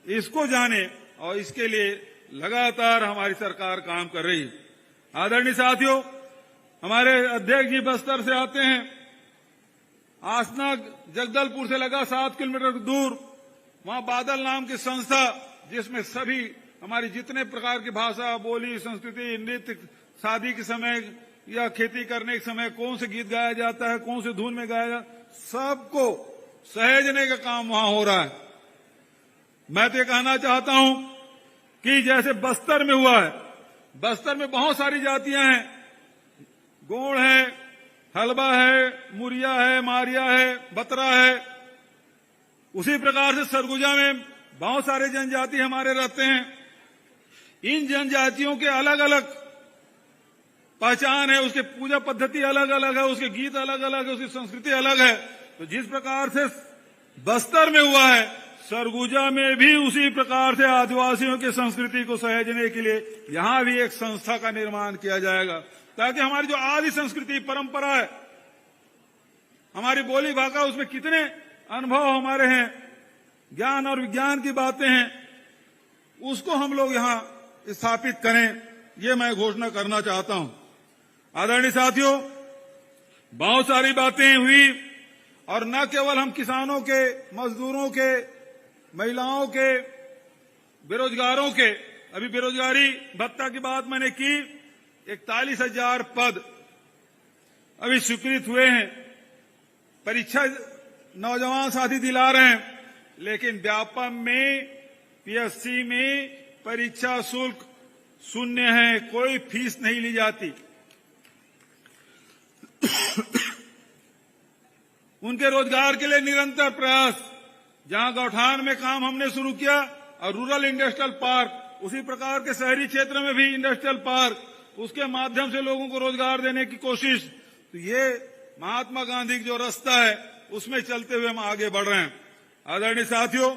इसको जाने और इसके लिए लगातार हमारी सरकार काम कर रही है। आदरणीय साथियों, हमारे अध्यक्ष जी बस्तर से आते हैं। आसना जगदलपुर से लगा 7 किलोमीटर दूर, वहां बादल नाम की संस्था, जिसमें सभी हमारी जितने प्रकार की भाषा, बोली, संस्कृति, नृत्य, शादी के समय या खेती करने के समय कौन से गीत गाया जाता है, कौन से धुन में गाया जाता है, सबको सहेजने का काम वहां हो रहा है। मैं तो ये कहना चाहता हूं कि जैसे बस्तर में हुआ है, बस्तर में बहुत सारी जातियां हैं, गोंड है, हलबा है, मुरिया है, मारिया है, बतरा है, उसी प्रकार से सरगुजा में बहुत सारे जनजाति हमारे रहते हैं। इन जनजातियों के अलग अलग पहचान है, उसके पूजा पद्धति अलग अलग है, उसके गीत अलग अलग है, उसकी संस्कृति अलग है। तो जिस प्रकार से बस्तर में हुआ है, सरगुजा में भी उसी प्रकार से आदिवासियों की संस्कृति को सहेजने के लिए यहां भी एक संस्था का निर्माण किया जाएगा, ताकि हमारी जो आदि संस्कृति परंपरा है, हमारी बोली भाषा, उसमें कितने अनुभव हमारे हैं, ज्ञान और विज्ञान की बातें हैं, उसको हम लोग यहां स्थापित करें, ये मैं घोषणा करना चाहता हूं। आदरणीय साथियों, बहुत सारी बातें हुई और न केवल हम किसानों के, मजदूरों के, महिलाओं के, बेरोजगारों के, अभी बेरोजगारी भत्ता की बात मैंने की, 41,000 पद अभी स्वीकृत हुए हैं। परीक्षा नौजवान साथी दिला रहे हैं, लेकिन व्यापम में, पीएससी में परीक्षा शुल्क शून्य है, कोई फीस नहीं ली जाती। उनके रोजगार के लिए निरंतर प्रयास, जहां गौठान में काम हमने शुरू किया और रूरल इंडस्ट्रियल पार्क, उसी प्रकार के शहरी क्षेत्र में भी इंडस्ट्रियल पार्क, उसके माध्यम से लोगों को रोजगार देने की कोशिश। तो ये महात्मा गांधी का जो रास्ता है, उसमें चलते हुए हम आगे बढ़ रहे हैं। आदरणीय साथियों,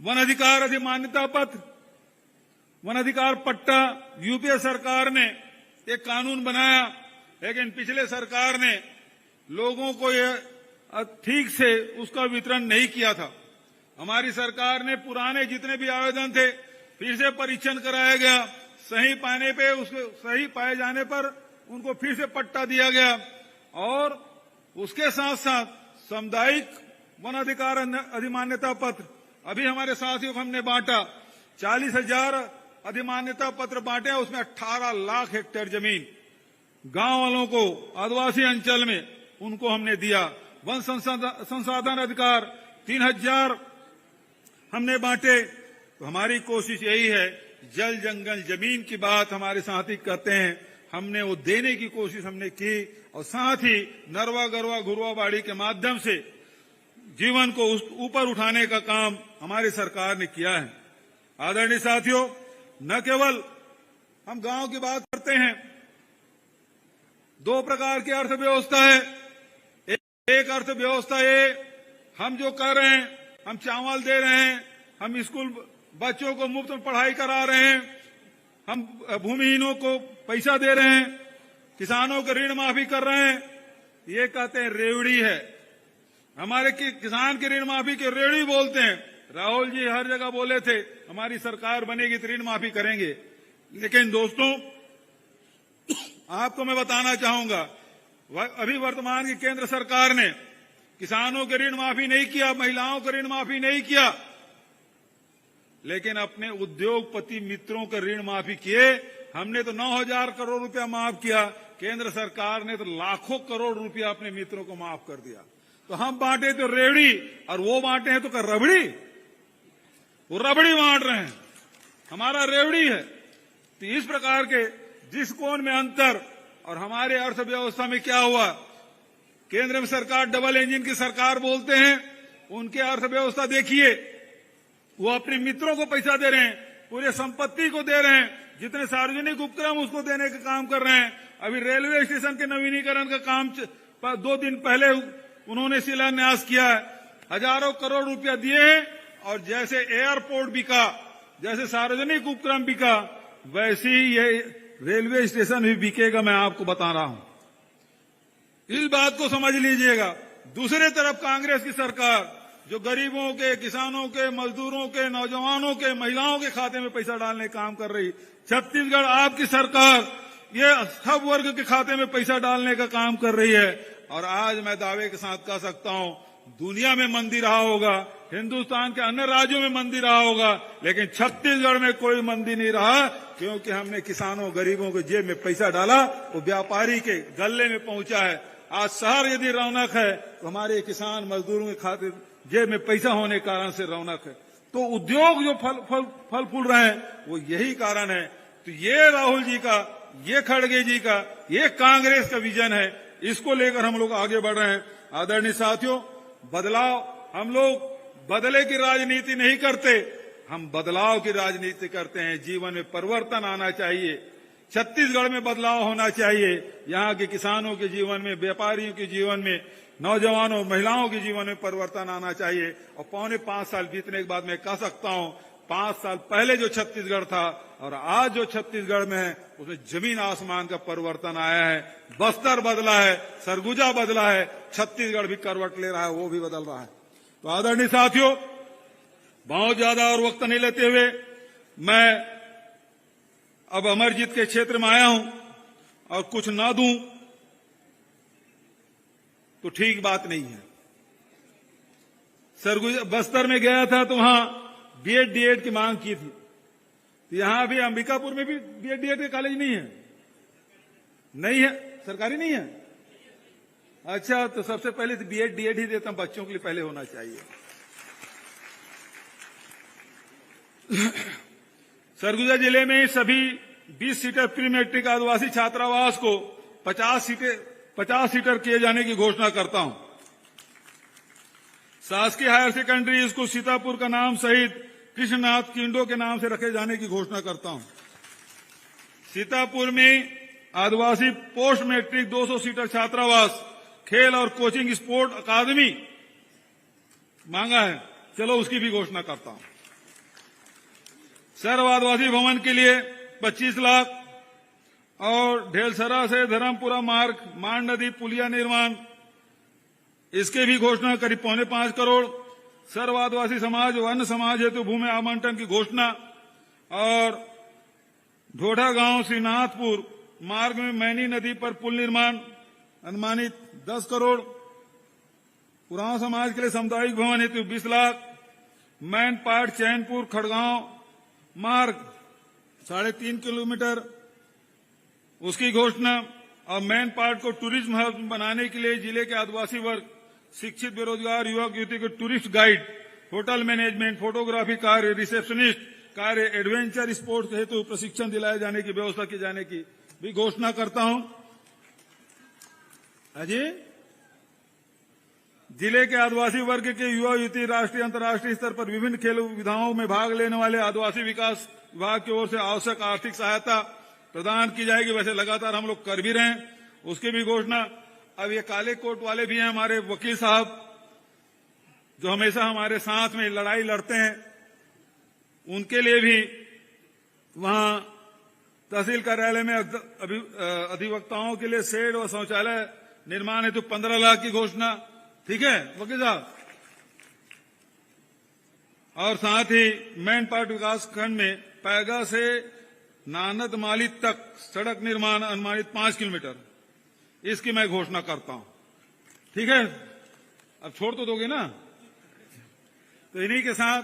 वन अधिकार अधिमान्यता पत्र, वन अधिकार पट्टा, यूपीए सरकार ने एक कानून बनाया, लेकिन पिछले सरकार ने लोगों को यह ठीक से उसका वितरण नहीं किया था। हमारी सरकार ने पुराने जितने भी आवेदन थे फिर से परीक्षण कराया गया, सही पाने पे, उसको सही पाए जाने पर उनको फिर से पट्टा दिया गया, और उसके साथ साथ सामुदायिक वन अधिकार अधिमान्यता पत्र अभी हमारे साथियों को हमने बांटा। 40,000 अधिमान्यता पत्र बांटे, उसमें 18 लाख हेक्टेयर जमीन गांव वालों को, आदिवासी अंचल में, उनको हमने दिया। वन संसाधन अधिकार 3,000 हमने बांटे। तो हमारी कोशिश यही है, जल जंगल जमीन की बात हमारे साथी करते हैं, हमने वो देने की कोशिश हमने की, और साथ ही नरवा गरवा घुरवा बाड़ी के माध्यम से जीवन को ऊपर उठाने का काम हमारी सरकार ने किया है। आदरणीय साथियों, न केवल हम गांव की बात करते हैं, 2 प्रकार की अर्थव्यवस्था है। एक अर्थव्यवस्था ये हम जो कर रहे हैं, हम चावल दे रहे हैं, हम स्कूल बच्चों को मुफ्त में पढ़ाई करा रहे हैं, हम भूमिहीनों को पैसा दे रहे हैं, किसानों को ऋण माफी कर रहे हैं, ये कहते हैं रेवड़ी है। हमारे किसान की ऋण माफी के रेवड़ी बोलते हैं। राहुल जी हर जगह बोले थे हमारी सरकार बनेगी तो ऋण माफी करेंगे, लेकिन दोस्तों आपको मैं बताना चाहूंगा, अभी वर्तमान की केंद्र सरकार ने किसानों के ऋण माफी नहीं किया, महिलाओं को ऋण माफी नहीं किया, लेकिन अपने उद्योगपति मित्रों का ऋण माफी किए। हमने तो 9,000 करोड़ रुपया माफ किया, केंद्र सरकार ने तो लाखों करोड़ रुपया अपने मित्रों को माफ कर दिया। तो हम बांटे तो रेवड़ी और वो बांटे हैं तो कर रबड़ी, वो रबड़ी बांट रहे हैं, हमारा रेवड़ी है। तो इस प्रकार के जिस कोण में अंतर, और हमारे अर्थव्यवस्था में क्या हुआ, केंद्र में सरकार डबल इंजन की सरकार बोलते हैं, उनके अर्थव्यवस्था देखिए, वो अपने मित्रों को पैसा दे रहे हैं, पूरे संपत्ति को दे रहे हैं, जितने सार्वजनिक उपक्रम उसको देने का काम कर रहे हैं। अभी रेलवे स्टेशन के नवीनीकरण का काम 2 दिन पहले उन्होंने शिलान्यास किया है, हजारों करोड़ रुपया दिए हैं, और जैसे एयरपोर्ट बिका, जैसे सार्वजनिक उपक्रम बिका, वैसे ही ये रेलवे स्टेशन भी बिकेगा, मैं आपको बता रहा हूं। इस बात को समझ लीजिएगा। दूसरे तरफ कांग्रेस की सरकार जो गरीबों के, किसानों के, मजदूरों के, नौजवानों के, महिलाओं के खाते में पैसा डालने का काम कर रही। छत्तीसगढ़ आपकी सरकार ये सब वर्ग के खाते में पैसा डालने का काम कर रही है। और आज मैं दावे के साथ कह सकता हूं, दुनिया में मंदी रहा होगा, हिंदुस्तान के अन्य राज्यों में मंदी रहा होगा, लेकिन छत्तीसगढ़ में कोई मंदी नहीं रहा, क्योंकि हमने किसानों, गरीबों के जेब में पैसा डाला, वो व्यापारी के गले में पहुंचा है। आज शहर यदि रौनक है तो हमारे किसान मजदूरों के खाते जेब में पैसा होने के कारण से रौनक है। तो उद्योग जो फल फूल रहे हैं वो यही कारण है। तो ये राहुल जी का, ये खड़गे जी का, ये कांग्रेस का विजन है, इसको लेकर हम लोग आगे बढ़ रहे हैं। आदरणीय साथियों, बदलाव, हम लोग बदले की राजनीति नहीं करते, हम बदलाव की राजनीति करते हैं। जीवन में परिवर्तन आना चाहिए, छत्तीसगढ़ में बदलाव होना चाहिए। यहाँ के किसानों के जीवन में, व्यापारियों के जीवन में, नौजवानों, महिलाओं के जीवन में परिवर्तन आना चाहिए। और 4.25 साल बीतने के बाद मैं कह सकता हूं, 5 साल पहले जो छत्तीसगढ़ था और आज जो छत्तीसगढ़ में है, उसमें जमीन आसमान का परिवर्तन आया है। बस्तर बदला है, सरगुजा बदला है, छत्तीसगढ़ भी करवट ले रहा है, वो भी बदल रहा है। तो आदरणीय साथियों, बहुत ज्यादा और वक्त नहीं लेते हुए मैं अब अमरजीत के क्षेत्र में आया हूं, और कुछ ना दूं तो ठीक बात नहीं है। सरगुजा, बस्तर में गया था तो वहां बीएड डीएड की मांग की थी। तो यहां भी अंबिकापुर में भी बीएड डीएड के कॉलेज नहीं है, नहीं है, सरकारी नहीं है। अच्छा, तो सबसे पहले तो बीएड डीएड ही देता हूं, बच्चों के लिए पहले होना चाहिए। सरगुजा जिले में सभी 20 सीटर प्री मैट्रिक आदिवासी छात्रावास को 50 सीटर किए जाने की घोषणा करता हूं। शासकीय हायर सेकेंडरी स्कूल सीतापुर का नाम शहीद कृष्णनाथ किंडो के नाम से रखे जाने की घोषणा करता हूं। सीतापुर में आदिवासी पोस्ट मैट्रिक 200 सीटर छात्रावास, खेल और कोचिंग स्पोर्ट अकादमी मांगा है, चलो उसकी भी घोषणा करता हूं। सर्व आदिवासी भवन के लिए 25 लाख और ढेलसरा से धर्मपुरा मार्ग, मान नदी पुलिया निर्माण, इसके भी घोषणा करीब 4.25 करोड़। सर्व आदिवासी समाज वन समाज हेतु भूमि आवंटन की घोषणा, और ढोढा गांव श्रीनाथपुर मार्ग में मैनी नदी पर पुल निर्माण अनुमानित 10 करोड़। पुराना समाज के लिए सामुदायिक भवन हेतु 20 लाख। मैन पाट चैनपुर खड़गांव मार्ग 3.5 किलोमीटर, उसकी घोषणा। और मैन पार्ट को टूरिज्म हब बनाने के लिए जिले के आदिवासी वर्ग, शिक्षित बेरोजगार युवक युवती को tourist guide, hotel management, photography कार्य, रिसेप्शनिस्ट कार्य, एडवेंचर स्पोर्ट्स हेतु प्रशिक्षण दिलाए जाने की व्यवस्था की जाने की भी घोषणा करता हूं। अजय, जिले के आदिवासी वर्ग के युवा युवती राष्ट्रीय अंतर्राष्ट्रीय स्तर पर विभिन्न खेल विधाओं में भाग लेने वाले आदिवासी विकास विभाग की ओर से आवश्यक आर्थिक सहायता प्रदान की जाएगी। वैसे लगातार हम लोग कर भी रहे हैं, उसकी भी घोषणा। अब ये काले कोट वाले भी हैं हमारे वकील साहब, जो हमेशा हमारे साथ में लड़ाई लड़ते हैं, उनके लिए भी वहां तहसील कार्यालय में अधिवक्ताओं के लिए शेड और शौचालय निर्माण हेतु 15 लाख की घोषणा। ठीक है वकील साहब। और साथ ही मैन पाट विकास खंड में पैगा से नानद माली तक सड़क निर्माण अनुमानित 5 किलोमीटर, इसकी मैं घोषणा करता हूं। ठीक है, अब छोड़ तो दोगे ना? तो इन्हीं के साथ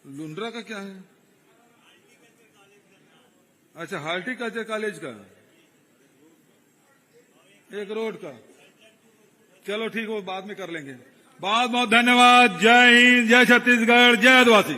लुंड्रा का क्या है? अच्छा, हार्टिकल्चर कॉलेज का, एक रोड का, चलो ठीक है, वो बाद में कर लेंगे। बहुत बहुत धन्यवाद। जय हिंद, जय छत्तीसगढ़, जय आदिवासी।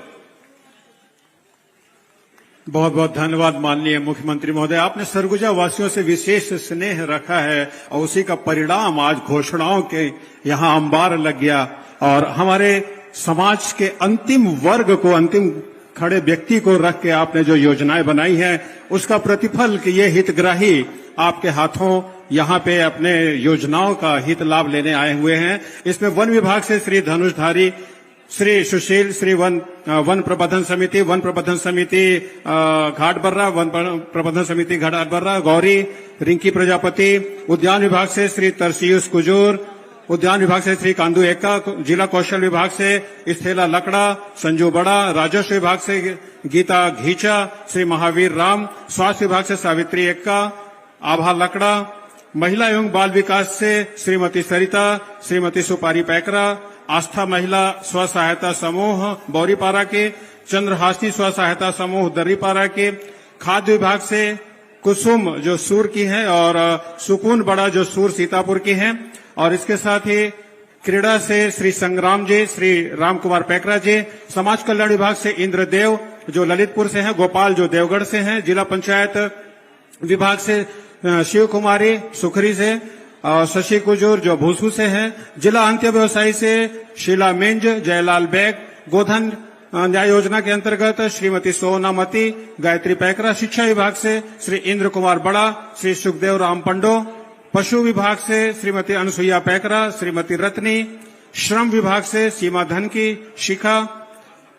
बहुत बहुत धन्यवाद माननीय मुख्यमंत्री महोदय, आपने सरगुजा वासियों से विशेष स्नेह रखा है और उसी का परिणाम आज घोषणाओं के यहाँ अंबार लग गया। और हमारे समाज के अंतिम वर्ग को, अंतिम खड़े व्यक्ति को रख के आपने जो योजनाएं बनाई हैं, उसका प्रतिफल कि ये हितग्राही आपके हाथों यहाँ पे अपने योजनाओं का हित लाभ लेने आए हुए हैं। इसमें वन विभाग से श्री धनुषधारी श्री सुशील, श्री वन प्रबंधन समिति घाट बर्रा, वन प्रबंधन समिति घाट बर्रा, गौरी, रिंकी प्रजापति, उद्यान विभाग से श्री तरसीयुस कुजूर, उद्यान विभाग से श्री कांदू एक्का, जिला कौशल विभाग से स्थेला लकड़ा, संजू बड़ा, राजस्व विभाग से गीता घीचा, श्री महावीर राम, स्वास्थ्य विभाग से सावित्री एक्का, आभा लकड़ा, महिला एवं बाल विकास से श्रीमती सरिता, श्रीमती सुपारी पैकरा, आस्था महिला स्व सहायता समूह बौरीपारा के, चंद्रहासिनी स्व सहायता समूह दर्रीपारा के, खाद्य विभाग से कुसुम जो सूर की है और सुकून बड़ा जो सूर सीतापुर की है, और इसके साथ ही क्रीड़ा से श्री संग्राम जी, श्री राम कुमार पैकरा जी, समाज कल्याण विभाग से इंद्रदेव जो ललितपुर से हैं, गोपाल जो देवगढ़ से हैं, जिला पंचायत विभाग से शिव कुमारी सुखरी से, शशि कुजूर जो भूसू से हैं, जिला अंत्य व्यवसायी से शीला मिंज, जयलाल बैग, गोधन न्याय योजना के अंतर्गत श्रीमती सोनामती, गायत्री पैकरा, शिक्षा विभाग से श्री इंद्र कुमार बड़ा, श्री सुखदेव राम पंडो, पशु विभाग से श्रीमती अनुसुईया पैकरा, श्रीमती रत्नी, श्रम विभाग से सीमा धन की शिखा,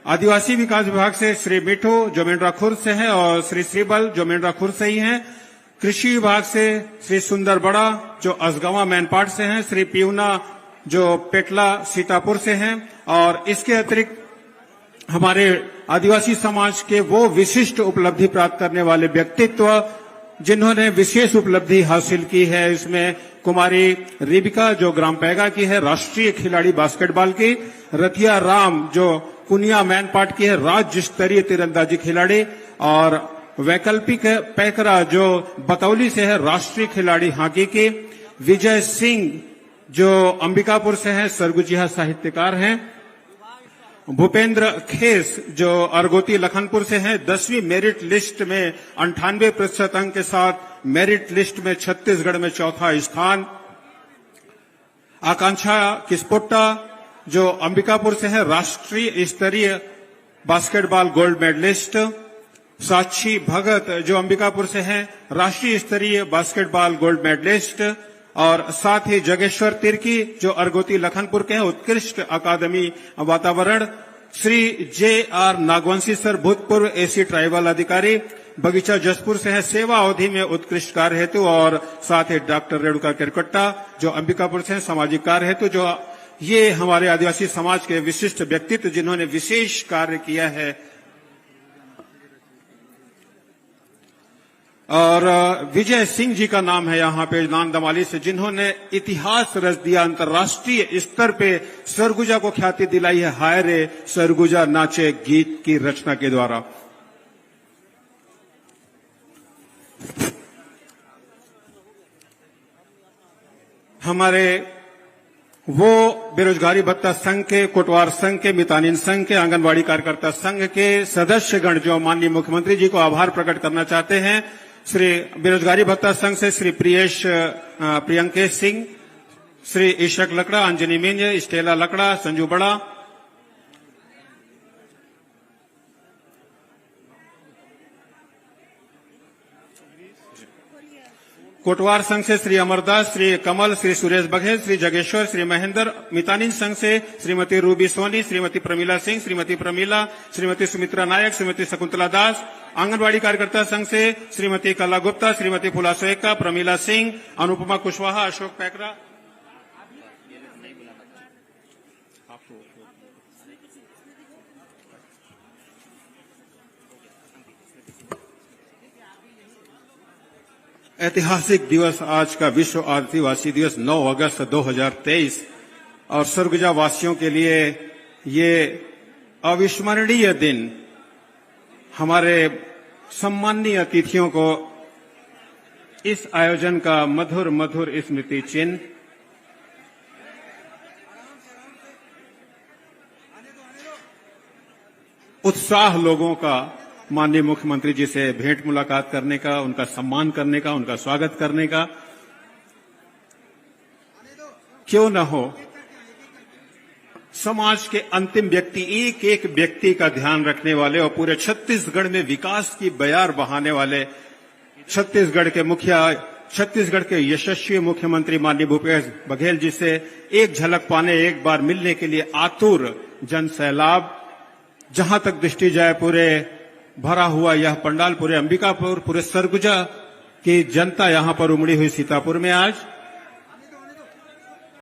आदिवासी विकास विभाग से श्री मिठू जो मेंढरा खुर्द से है और श्री श्रीबल जो मेंढरा खुर्द से ही हैं, कृषि विभाग से श्री सुंदर बड़ा जो असगवा मैनपाट से हैं, श्री पीवना जो पेटला सीतापुर से हैं, और इसके अतिरिक्त हमारे आदिवासी समाज के वो विशिष्ट उपलब्धि प्राप्त करने वाले व्यक्तित्व जिन्होंने विशेष उपलब्धि हासिल की है, इसमें कुमारी रिबिका जो ग्राम पैगा की है, राष्ट्रीय खिलाड़ी बास्केटबॉल की, रतिया राम जो कुनिया मैनपाट की है, राज्य स्तरीय तीरंदाजी खिलाड़ी, और वैकल्पिक पैकरा जो बतौली से है, राष्ट्रीय खिलाड़ी हॉकी की, विजय सिंह जो अंबिकापुर से है, सरगुजिया साहित्यकार हैं, भूपेंद्र खेस जो अरगोती लखनपुर से हैं, 10वीं मेरिट लिस्ट में 98% अंक के साथ मेरिट लिस्ट में छत्तीसगढ़ में चौथा स्थान, आकांक्षा किस्पोट्टा जो अंबिकापुर से है, राष्ट्रीय स्तरीय बास्केटबॉल गोल्ड मेडलिस्ट, साक्षी भगत जो अंबिकापुर से हैं, राष्ट्रीय स्तरीय बास्केटबॉल गोल्ड मेडलिस्ट, और साथ ही जगेश्वर तिर्की जो अरगोती लखनपुर के हैं, उत्कृष्ट अकादमी वातावरण, श्री जे.आर. नागवंशी सर भूतपूर्व एसी ट्राइबल अधिकारी, बगीचा जसपुर से है, सेवा अवधि में उत्कृष्ट कार्य हेतु, और साथ ही डॉक्टर रेणुका किरकट्टा जो अंबिकापुर से हैं, सामाजिक कार्य हेतु, जो ये हमारे आदिवासी समाज के विशिष्ट व्यक्तित्व जिन्होंने विशेष कार्य किया है। और विजय सिंह जी का नाम है यहाँ पे नांदमाली से, जिन्होंने इतिहास रच दिया, अंतर्राष्ट्रीय स्तर पे सरगुजा को ख्याति दिलाई है, हाय रे सरगुजा नाचे गीत की रचना के द्वारा। हमारे वो बेरोजगारी भत्ता संघ के, कोटवार संघ के, मितानिन संघ के, आंगनबाड़ी कार्यकर्ता संघ के सदस्यगण जो माननीय मुख्यमंत्री जी को आभार प्रकट करना चाहते हैं, श्री बेरोजगारी भत्ता संघ से श्री प्रियंकेश सिंह, श्री ईशक लकड़ा, अंजनी मिंज, स्टेला लकड़ा, संजू बड़ा, कोटवार संघ से श्री अमरदास, श्री कमल, श्री सुरेश बघेल, श्री जगेश्वर, श्री महेंद्र, मितानिन संघ से श्रीमती रूबी सोनी, श्रीमती प्रमीला सिंह, श्रीमती प्रमीला, श्रीमती सुमित्रा नायक, श्रीमती शकुंतला दास, आंगनबाड़ी कार्यकर्ता संघ से श्रीमती कला गुप्ता, श्रीमती फुला सोएका, प्रमीला सिंह, अनुपमा कुशवाहा, अशोक पैकरा, ऐतिहासिक दिवस आज का विश्व आदिवासी दिवस 9 अगस्त 2023 और सरगुजा वासियों के लिए ये अविस्मरणीय दिन, हमारे सम्माननीय अतिथियों को इस आयोजन का मधुर मधुर स्मृति चिन्ह, उत्साह लोगों का माननीय मुख्यमंत्री जी से भेंट मुलाकात करने का, उनका सम्मान करने का, उनका स्वागत करने का, क्यों न हो। समाज के अंतिम व्यक्ति, एक एक व्यक्ति का ध्यान रखने वाले और पूरे छत्तीसगढ़ में विकास की बयार बहाने वाले छत्तीसगढ़ के यशस्वी मुख्यमंत्री माननीय भूपेश बघेल जी से एक झलक पाने, एक बार मिलने के लिए आतुर जन सैलाब, जहां तक दृष्टि जाए पूरे भरा हुआ यह पंडाल पूरे अंबिकापुर, पूरे सरगुजा की जनता यहां पर उमड़ी हुई सीतापुर में आज।